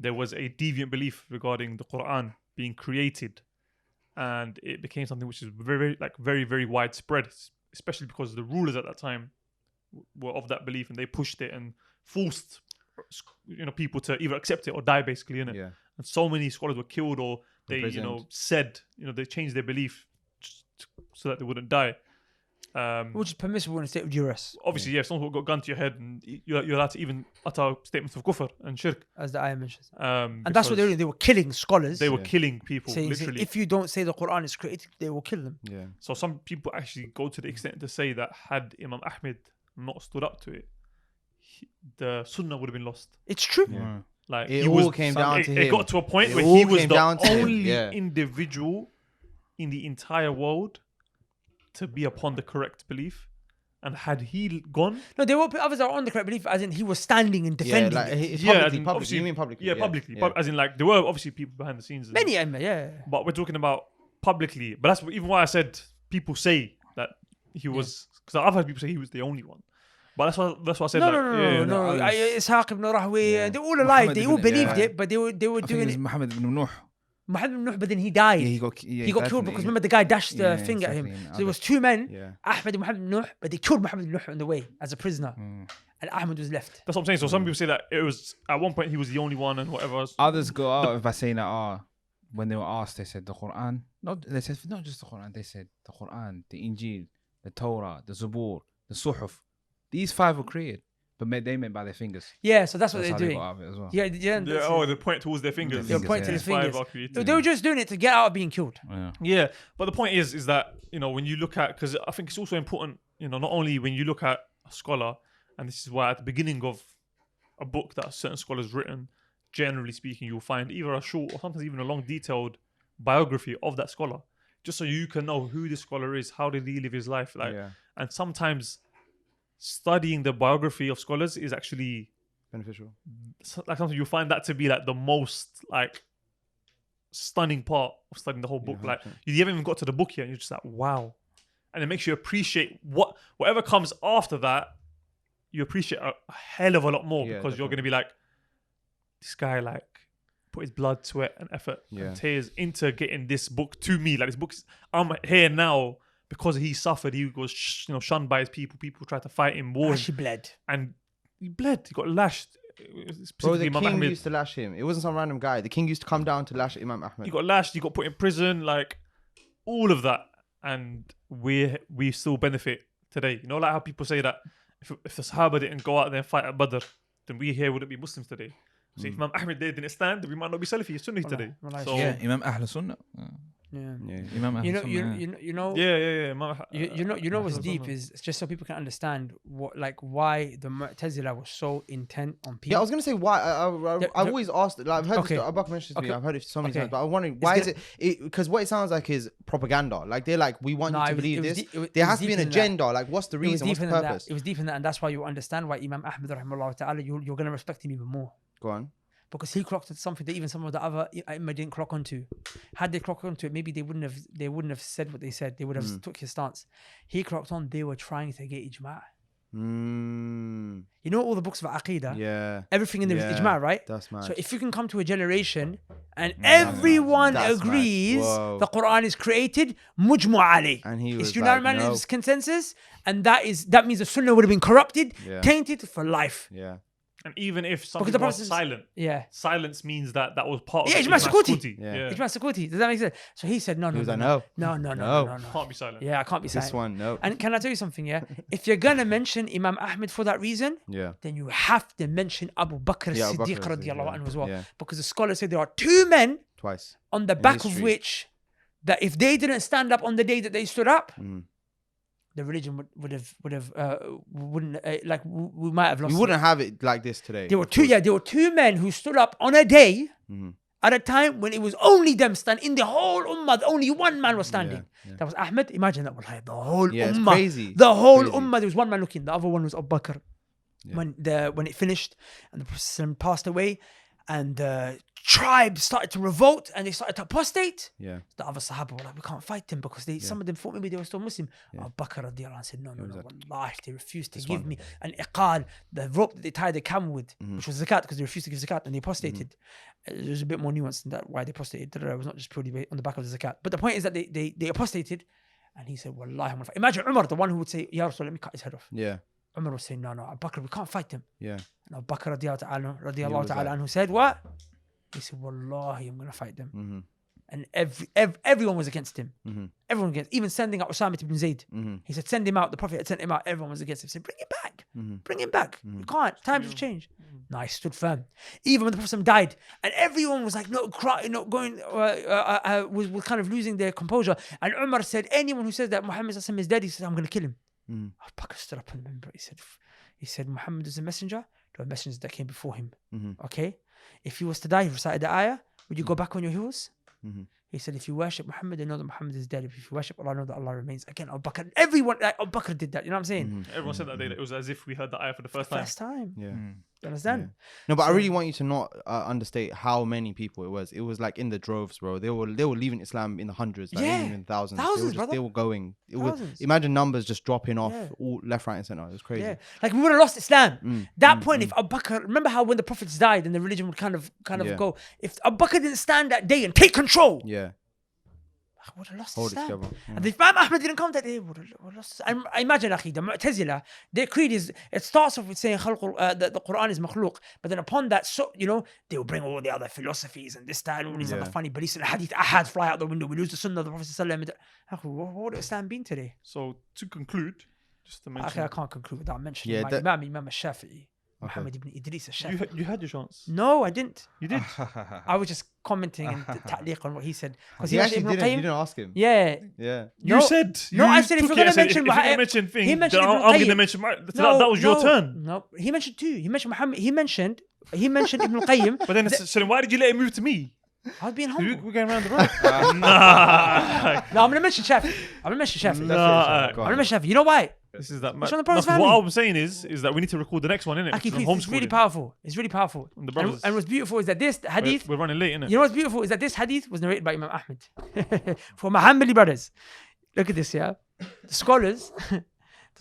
there was a deviant belief regarding the Quran being created, and it became something which is very, very widespread, especially because the rulers at that time were of that belief, and they pushed it and forced people to either accept it or die, basically, innit? Yeah. And so many scholars were killed, or they Imprisoned. said they changed their belief so that they wouldn't die. Which is permissible in a state of duress. Obviously, if someone got a gun to your head, and you're allowed to even utter statements of kufr and shirk. As the ayah mentions. And And that's what they were doing. They were killing scholars. They were killing people, saying literally. if you don't say the Quran is created, they will kill them. Yeah. So some people actually go to the extent to say that had Imam Ahmad not stood up to it, the Sunnah would have been lost. It's true. Yeah. Like It he all was, came down to it him. got to a point It where all he was came the down to him, only yeah. individual in the entire world to be upon the correct belief. And had he gone, No, they were others are on the correct belief, as in he was standing and defending. Yeah, like, it. it's Yeah, publicly, and publicly. obviously- You mean publicly? yeah, publicly, Yeah. as in like there were obviously people behind the scenes. And, Many Imam, yeah. but we're talking about publicly. But that's even why I said people say that he was, because I've heard people say he was the only one. But that's what I said. No, like, no. others- Ishaq ibn Rahwi, Yeah. they're all alive. Muhammad They all ibn- believed yeah. it, but they were I think doing it was it. Muhammad ibn Nuh. Muhammad ibn Nuh, but then he died. Yeah, he got killed definitely. because remember the guy dashed the Yeah, finger at him. exactly, and So there was two men, Yeah. Ahmad and Muhammad ibn Nuh, but they killed Muhammad ibn Nuh on the way as a prisoner, Mm. and Ahmad was left. That's what I'm saying. So some people say that it was at one point he was the only one and whatever. Others go out by saying that when they were asked, they said the Quran. They said not just the Quran. They said the Quran, the Injil, the Torah, the Zabur, the Suhuf. These 5 were created, but they meant by their fingers. Yeah, so that's what That's they're how they doing. got out of it as well. Yeah, They point towards their fingers. They're fingers, pointing to yeah. his fingers. Five are created. They were just doing it to get out of being killed. Yeah. Yeah, but the point is that when you look at, because I think it's also important, not only when you look at a scholar, and this is why at the beginning of a book that a certain scholar's written, generally speaking, you'll find either a short or sometimes even a long, detailed biography of that scholar, just so you can know who this scholar is, how did he live his life, and sometimes studying the biography of scholars is actually Beneficial. like sometimes you find that to be like the most like stunning part of studying the whole book. Yeah, Like 100%. you haven't even got to the book yet, and you're just like, wow, and it makes you appreciate whatever comes after that. You appreciate a hell of a lot more Yeah, because you're definitely. going to be like, this guy like put his blood, sweat, and effort Yeah. and tears into getting this book to me. Like this book's, I'm here now because he suffered, he was shunned by his people. People tried to fight him, war him, She bled. and he bled. He got lashed. Bro, Specifically, the Imam king Ahmad. used to lash him. It wasn't some random guy. The king used to come down to lash Imam Ahmad. He got lashed. He got put in prison. Like all of that, and we still benefit today. You know, like how people say that if the Sahaba didn't go out there and fight at Badr, then we here wouldn't be Muslims today. So if Imam Ahmad didn't stand, then we might not be Salafi, Sunni today. Wallahi. So Yeah, Imam Ahl Sunnah. Yeah. Imam Ahl You know, Sunnah. you know, yeah. you know what's deep is just so people can understand why the Mu'tazila was so intent on people. Yeah, I was gonna say why. I've always asked. Like, I've heard Okay. this. Abu Bakr mentioned this to me. Okay. I've heard it so many Okay. times. But I'm wondering why is it? Because what it sounds like is propaganda. Like they're like, we want No, you to it was- believe it was this. deep- it was- There it was has to be an deeper than that. agenda. Like, what's the It was reason? What's the deeper than purpose? that. It was deeper than that, and that's why you understand why Imam Ahmad rahimahullah ta'ala, you're going to respect him even more. Go on. Because he clocked at something that even some of the other Imam didn't clock onto. Had they clocked onto it, maybe they wouldn't have said what they said. They would have took his stance. He clocked on. They were trying to get ijma'. You know all the books of Aqidah. Yeah. Everything in there is ijma', right? That's mad. So if you can come to a generation and everyone That's mad. agrees Whoa. the Quran is created, mujmu' alayh. And he was It's like, unanimous no. consensus, and that means the Sunnah would have been corrupted, Yeah. tainted for life. Yeah. And even if Because something the was Prophet- silent, Yeah. silence means that was part Yeah, of ijma' sukuti. sukuti. Yeah. Ijma' sukuti. Does that make sense? So he said, no. He was like, no. No. Can't be silent. Yeah, I can't be This silent. one, no. And can I tell you something? Yeah, if you're gonna mention Imam Ahmad for that reason, Yeah. then you have to mention Abu Bakr Yeah, Abu Siddique Bakr, radiallahu yeah. anhu as well, Yeah. because the scholars say there are two men Twice. on the In back of history. which that if they didn't stand up on the day that they stood up, Mm. the religion wouldn't we might have lost. We wouldn't have it like this today. There were of two. course. Yeah, there were two men who stood up on a day Mhm. at a time when it was only them standing in the whole ummah. Only one man was standing. Yeah. That was Ahmed. Imagine that. Wallahi, the whole Yeah, it's ummah. crazy. The whole Crazy. ummah. There was one man looking. The other one was Abu Bakr. Yeah. When it finished and the Prophet passed away, and the tribe started to revolt and they started to apostate. Yeah. The other Sahaba were like, we can't fight them because some of them thought maybe they were still Muslim. Abu Bakr radiallahu anhu said, no, wallahi, they refused to give me an iqal, the rope that they tied the camel with, which was zakat, because they refused to give zakat and they apostated. There's a bit more nuance than that, why they apostated. It was not just purely on the back of the zakat. But the point is that they apostated, and he said, wallahi, I'm gonna fight. Imagine Umar, the one who would say, Ya Rasul, let me cut his head off. Yeah. Umar was saying, no, Abu Bakr, we can't fight them. Yeah. And Abu Bakr radiallahu was ta'ala like- anhu said, what? He said, wallahi, I'm going to fight them. Mm-hmm. And everyone was against him. Mm-hmm. Everyone against, even sending out Usama ibn Zayd. Mm-hmm. He said, send him out. The Prophet had sent him out. Everyone was against him. He said, bring him back. Mm-hmm. Bring him back. You can't. Times have changed. No, he stood firm. Even when the Prophet died, and everyone was like, no, crying, not going, was kind of losing their composure. And Umar said, anyone who says that Muhammad is dead, he said, I'm going to kill him. Mm-hmm. Abu Bakr stood up on the member. He said, Muhammad is a messenger. There were messengers that came before him. Mm-hmm. Okay? If he was to die, he recited the ayah, would you go back on your heels? Mm-hmm. He said, if you worship Muhammad, then know that Muhammad is dead. If you worship Allah, know that Allah remains. Again, Abu Bakr, everyone, like Abu Bakr did that. You know what I'm saying? Everyone said that day that it was as if we heard the ayah for the first time. First time. Yeah. You understand? Yeah. No, but I really want you to not understate how many people it was. It was like in the droves, bro. They were leaving Islam in the hundreds, like Yeah. even in thousands. Thousands, they brother. They were going. It was, Thousands. imagine numbers just dropping off Yeah. all left, right, and center. It was crazy. Yeah. Like we would have lost Islam. That point, if Abu Bakr, remember how when the prophets died and the religion would kind of Yeah. go, if Abu Bakr didn't stand that day and take control, Yeah. I would have lost Hold it Islam. together. Yeah. And if Imam Ahmad didn't come that day, would have lost. And I imagine, akhi, the Mu'tazila, their creed is, it starts off with saying that the Quran is makhluq, but then upon that, so you know, they will bring all the other philosophies and this, that, and all these other funny beliefs. And hadith ahad fly out the window. We lose the sunnah of the Prophet sallallahu alaihi wasallam. What would Islam been today? So to conclude, just to mention, Akhi, I can't conclude without mentioning Yeah, my Imam Shafi'i, Muhammad ibn Idris al-Shafi'i. you had your chance. No, I didn't. You did. I was just commenting and ta'liq on what he said. Because He actually Ibn didn't. You Qayyim. didn't ask him. Yeah. Yeah. You No, said. no, you I said if took we're it gonna and said, mention if you're Bhai- gonna mention things, he mentioned then Ibn I'm going to Qayyim. mention. That was your turn. No, he mentioned two. He mentioned Muhammad. He mentioned Ibn Qayyim. But then, so then why did you let it move to me? I was being 'Cause humble. We're going around the road. Nah. No, I'm gonna mention Shafi. I'm gonna mention Shafi. Nah. I'm gonna mention Shafi. You know why? This is that. It's on the Prophet's What family. I'm saying is that we need to record the next one, innit? Aki, Which is please, it's really homeschooling. powerful. It's really powerful. The brothers. And what's beautiful is that this hadith. We're running late, innit? You know what's beautiful is that this hadith was narrated by Imam Ahmad for my Hanbali brothers. Look at this, yeah. The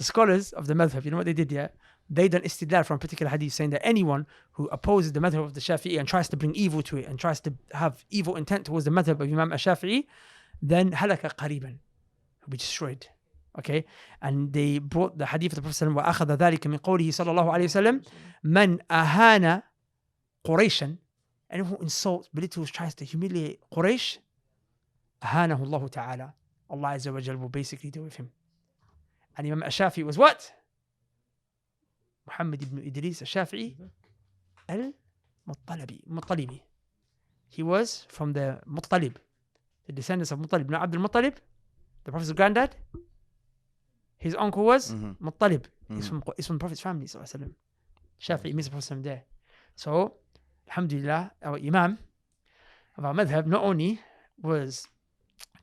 scholars of the madhab, you know what they did, yeah? They done istidlal from a particular hadith saying that anyone who opposes the madhab of the Shafi'i and tries to bring evil to it and tries to have evil intent towards the madhab of Imam al-Shafi'i, then halaka qariban, will be destroyed. Okay, and they brought the hadith of the Prophet وَأَخَذَ ذَلِكَ مِنْ قَوْلِهِ صلى الله عليه وسلم مَنْ أَهَانَ قُرَيشًا, anyone who insults, belittles, tries to humiliate Quraysh, أَهَانَهُ اللَّهُ تَعَالَى, Allah Azza wa Jal will basically deal with him. And Imam Shafi'i was what? Muhammad ibn Idris al-Shafi'i al-Muttalibi. He was from the Muttalib, the descendants of Muttalib. Now Abdul Muttalib, the Prophet's granddad, his uncle was Muttalib. He's from the Prophet's family. Shafi'i means the Prophet there. So, alhamdulillah, our Imam of our madhab not only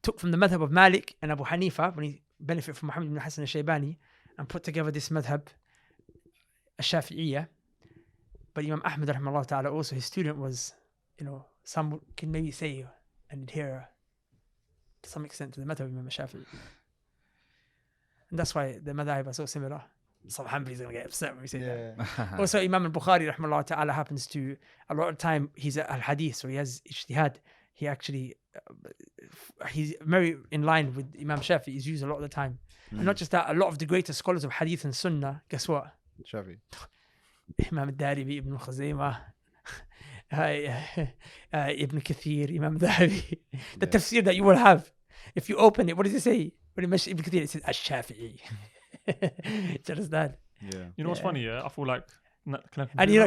took from the madhab of Malik and Abu Hanifa when he benefited from Muhammad ibn Hassan al-Shaybani and put together this madhab, al-Shafi'iyah. But Imam Ahmad rahimahullah ta'ala also, his student was, some can maybe say and adhere to some extent to the madhab of Imam Shafi'i. And that's why the madhab are so similar. Some Hanbalis are going to get upset when we say that. Also, Imam al-Bukhari rahimahullah ta'ala happens to, a lot of time, he's al-hadith, so he has ijtihad. He actually, he's very in line with Imam Shafi'i. He's used a lot of the time. And not just that, a lot of the greatest scholars of hadith and sunnah, guess what? Shafi'i. Imam al-Daribi, Ibn Khuzaymah, Ibn Kathir, Imam al-Dhahabi. The tafsir that you will have, if you open it, what does it say? When it mentions Ibn Kathir, it says Ash-Shafi'i. Do you understand? Yeah. You know what's funny? Yeah, I feel like. And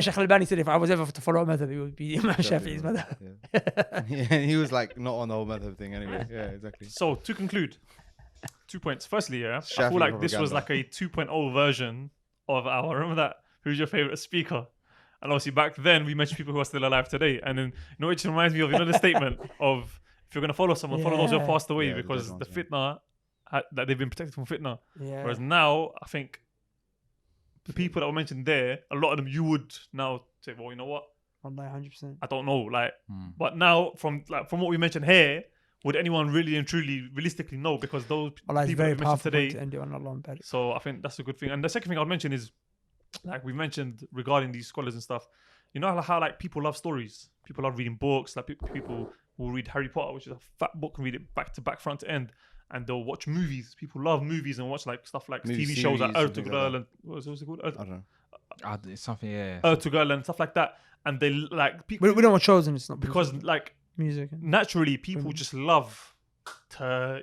Shaykh al-Albani said if I was ever to follow a madhab, it would be Imam Shafi'i's madhab. Yeah, he was like not on the whole madhab thing anyway. Yeah, exactly. So to conclude, 2 points. Firstly, yeah, I Shafi'i feel like this was propaganda. like a 2.0 version of our. Remember that? Who's your favorite speaker? And obviously back then we mentioned people who are still alive today. And then it just reminds me of the statement of if you're gonna follow someone, follow those who have passed away, Yeah, the because dead the ones, fitna that they've been protected from fitna. Yeah. Whereas now I think the people that were mentioned there, a lot of them you would now say, well, you know what? Wallahi, 100%. I don't know, but now from what we mentioned here, would anyone really and truly realistically know? Because those Allah is people very that we mentioned powerful today. to end it on Allah and Barik. So I think that's a good thing. And the second thing I'll mention is, like we mentioned regarding these scholars and stuff, you know how like people love stories, people love reading books. Like people will read Harry Potter, which is a fat book, and read it back to back, front to end. And they'll watch movies. People love movies and watch like stuff like Movie TV shows like series and Ertugrul things like and what's it called? I don't know. It's something, yeah. Ertugrul and stuff like that. And they like people We don't want shows and it's not because like music. naturally people just love to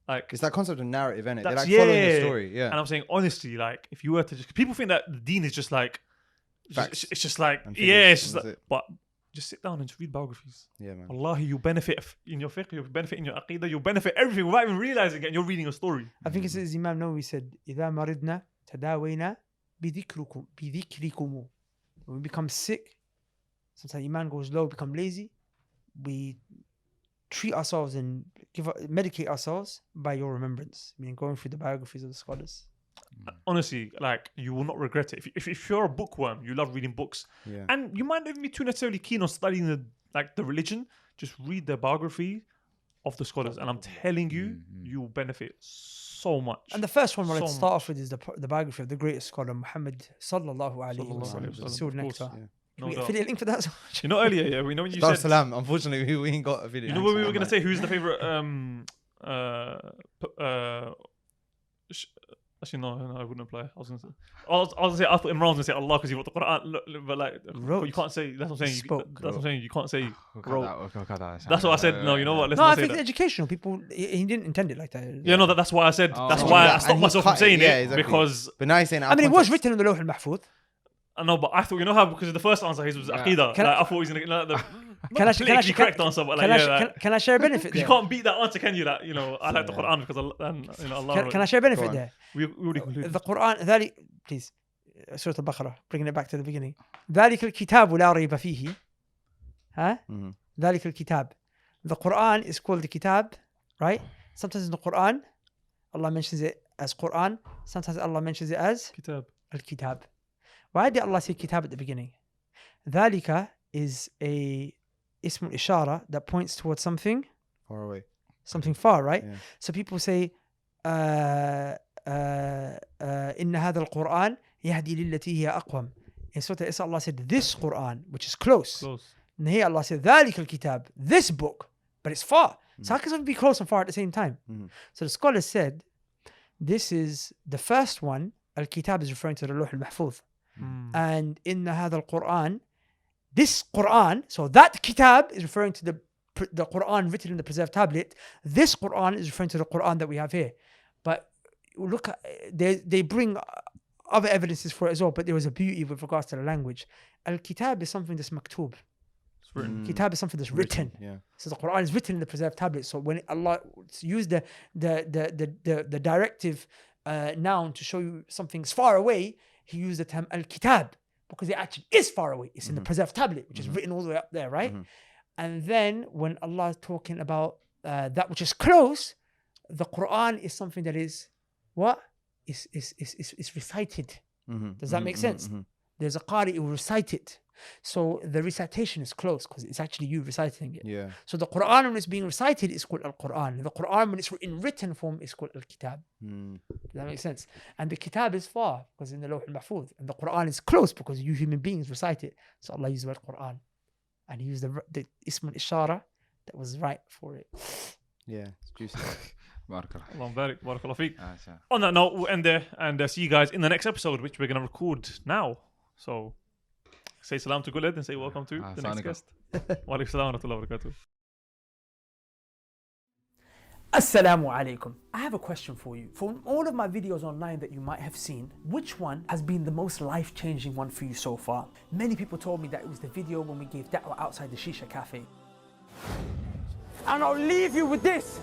like. It's that concept of narrative, innit? They That's- like following yeah. the story. Yeah. And I'm saying honestly, like if you were to just, people think that the Deen is just like, Facts it's just like, and yeah, figures, it's just and like, that's it. but just sit down and just read biographies. Yeah, man. Wallahi, you benefit in your fiqh, you benefit in your aqidah, you benefit everything without even realizing it, and you're reading a story. I think it says Imam Nawawi said, إِذَا مَرِضْنَا تَدَاوَيْنَا بِذِكْرِكُمُ. When we become sick, sometimes Iman goes low, become lazy, we treat ourselves and medicate ourselves by your remembrance. Meaning going through the biographies of the scholars. Honestly, like you will not regret it. If you're a bookworm, you love reading books, Yeah. and you might not even be too necessarily keen on studying the religion. Just read the biography of the scholars, and I'm telling you, you will benefit so much. And the first one I wanted to So start off with is the biography of the greatest scholar, Muhammad sallallahu alayhi wa Sallallahu sallam. alayhi wa sallam, Sealed of course, nectar. yeah. Can No we get doubt. affiliate link for that? You know earlier, yeah, we know when you Dar said. Salam. Unfortunately, we ain't got a video. You know what we were gonna say? Who's the favorite? Actually, no, I wouldn't apply. I was gonna say I thought Imran was gonna say Allah because he wrote the Quran, but like Wrote. you can't say. That's what I'm saying. Spoke. That's what I'm saying. You can't say. We'll cut that. That's what I said. No, you know what? Let's No, I not say think it's that. educational. People, he didn't intend it like that. Yeah, no, that's why I said. Oh. That's Oh, why yeah, I and stopped he myself from cut it, saying yeah, it exactly. because But now he's saying. I mean, it was written in the Lawh al-Mahfuz. I know, but I thought, you know how, because the first answer his was Yeah. Aqidah. Can Like, I- I thought he was going to, Can I- the can I- politically correct answer, but like, Can I, yeah, sh- like, can I share a benefit because you there? can't beat that answer, can you? That, I like the Quran because Allah. Can I share a benefit Go on. there? We already concluded. The Quran, ذلك, please, Surah Al-Baqarah, bringing it back to the beginning. ذلك الكتاب لا ريب فيه. ها? Mhm. ذلك الكتاب. The Quran is called the Kitab, right? Sometimes in the Quran, Allah mentions it as Quran. Sometimes Allah mentions it as Kitab. Al-Kitab. Why did Allah say Kitab at the beginning? ذلك is a ism ishara that points towards something Far away. far, right? Yeah. So people say إن هذا القرآن يهدي للتي هي أقوم. In Surah Al-Isra, Allah said this Quran, which is close. And here Allah said ذلك الكتاب, this book, but it's far. So how can something be close and far at the same time? Mhm. So the scholars said this is the first one. Al-Kitab is referring to the Lawh al-Mahfuz. And in هذا القرآن, this Quran, so that Kitab is referring to the Quran written in the preserved tablet. This Quran is referring to the Quran that we have here. But look, they bring other evidences for it as well, but there was a beauty with regards to the language. Al-Kitab is something that's maktub. It's written. Kitab is something that's written. Yeah. So the Quran is written in the preserved tablet. So when Allah used the directive noun to show you something's far away, He used the term Al-Kitab because it actually is far away. It's in the preserved tablet, which is written all the way up there, right? And then when Allah is talking about that which is close, the Quran is something that is what? Is recited. Does that make sense? There's a qari who will recite it. So the recitation is close because it's actually you reciting it. Yeah. So the Quran when it's being recited is called Al-Quran. The Quran when it's in written form is called Al-Kitab. Does that make sense? And the Kitab is far because in the Lawh al-Mahfuz. And the Quran is close because you human beings recite it. So Allah used the word Quran. And He used the Ism al-Ishara that was right for it. Yeah, it's juicy. Allahumma barik, barakallah feek. On that note, we'll end there and see you guys in the next episode, which we're going to record now. So say salam to Guled and say welcome to the next guest. Wa alaikum salam wa rahmatullahi wa barakatuh. Assalamu alaikum. I have a question for you. From all of my videos online that you might have seen, which one has been the most life-changing one for you so far? Many people told me that it was the video when we gave da'wah outside the Shisha Cafe. And I'll leave you with this.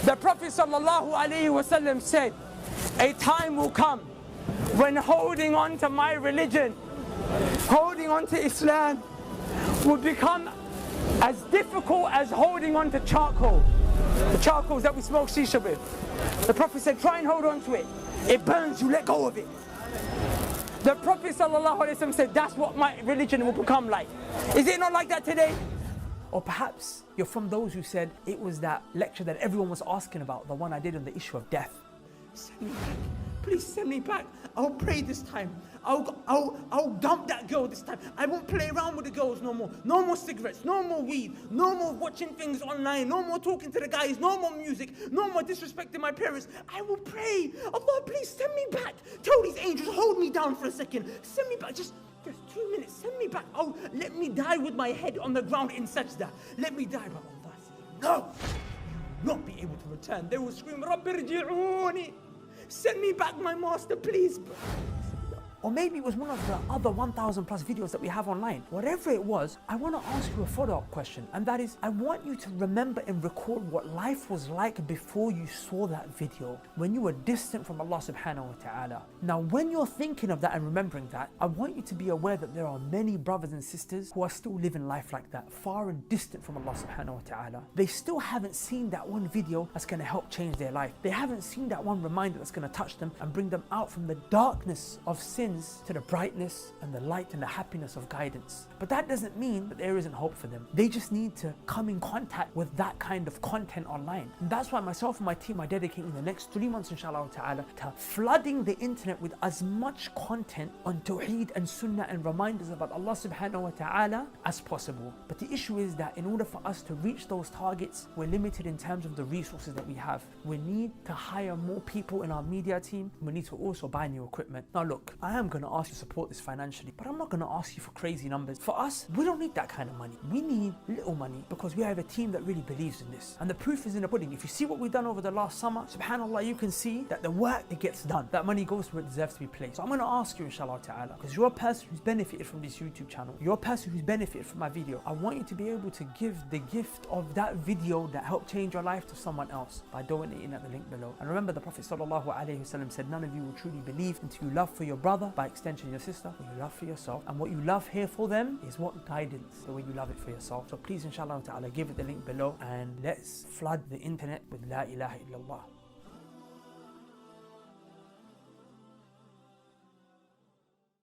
The Prophet ﷺ said, a time will come when holding on to my religion, holding on to Islam, will become as difficult as holding on to charcoal. The charcoals that we smoke shisha with. The Prophet said, try and hold on to it. It burns you, let go of it. The Prophet ﷺ said, that's what my religion will become like. Is it not like that today? Or perhaps you're from those who said it was that lecture that everyone was asking about, the one I did on the issue of death. Send me back. Please send me back. I'll pray this time. I'll dump that girl this time. I won't play around with the girls no more. No more cigarettes, no more weed, no more watching things online, no more talking to the guys, no more music, no more disrespecting my parents. I will pray. Allah, please send me back. Tell these angels, hold me down for a second. Send me back. Just 2 minutes. Send me back. Oh, let me die with my head on the ground in sajda. Let me die. But Allah said, no. You will not be able to return. They will scream, Rabbi rji'uni. Send me back my master, please. Or maybe it was one of the other 1,000 plus videos that we have online. Whatever it was, I want to ask you a follow-up question. And that is, I want you to remember and recall what life was like before you saw that video, when you were distant from Allah subhanahu wa ta'ala. Now, when you're thinking of that and remembering that, I want you to be aware that there are many brothers and sisters who are still living life like that, far and distant from Allah subhanahu wa ta'ala. They still haven't seen that one video that's going to help change their life. They haven't seen that one reminder that's going to touch them and bring them out from the darkness of sin to the brightness and the light and the happiness of guidance. But that doesn't mean that there isn't hope for them. They just need to come in contact with that kind of content online. And that's why myself and my team are dedicating the next 3 months, inshallah ta'ala, to flooding the internet with as much content on Tawheed and Sunnah and reminders about Allah subhanahu wa ta'ala as possible. But the issue is that in order for us to reach those targets, we're limited in terms of the resources that we have. We need to hire more people in our media team. We need to also buy new equipment. Now look, I am going to ask you to support this financially, but I'm not going to ask you for crazy numbers. For us, we don't need that kind of money. We need little money because we have a team that really believes in this. And the proof is in the pudding. If you see what we've done over the last summer, subhanAllah, you can see that the work, it gets done. That money goes where it deserves to be placed. So I'm going to ask you, inshallah ta'ala, because you're a person who's benefited from this YouTube channel. You're a person who's benefited from my video. I want you to be able to give the gift of that video that helped change your life to someone else by donating at the link below. And remember, the Prophet ﷺ said, none of you will truly believe until you love for your brother, by extension your sister, what you love for yourself. And what you love here for them is what guidance, the way you love it for yourself. So please, inshallah ta'ala, give it the link below and let's flood the internet with La ilaha illallah.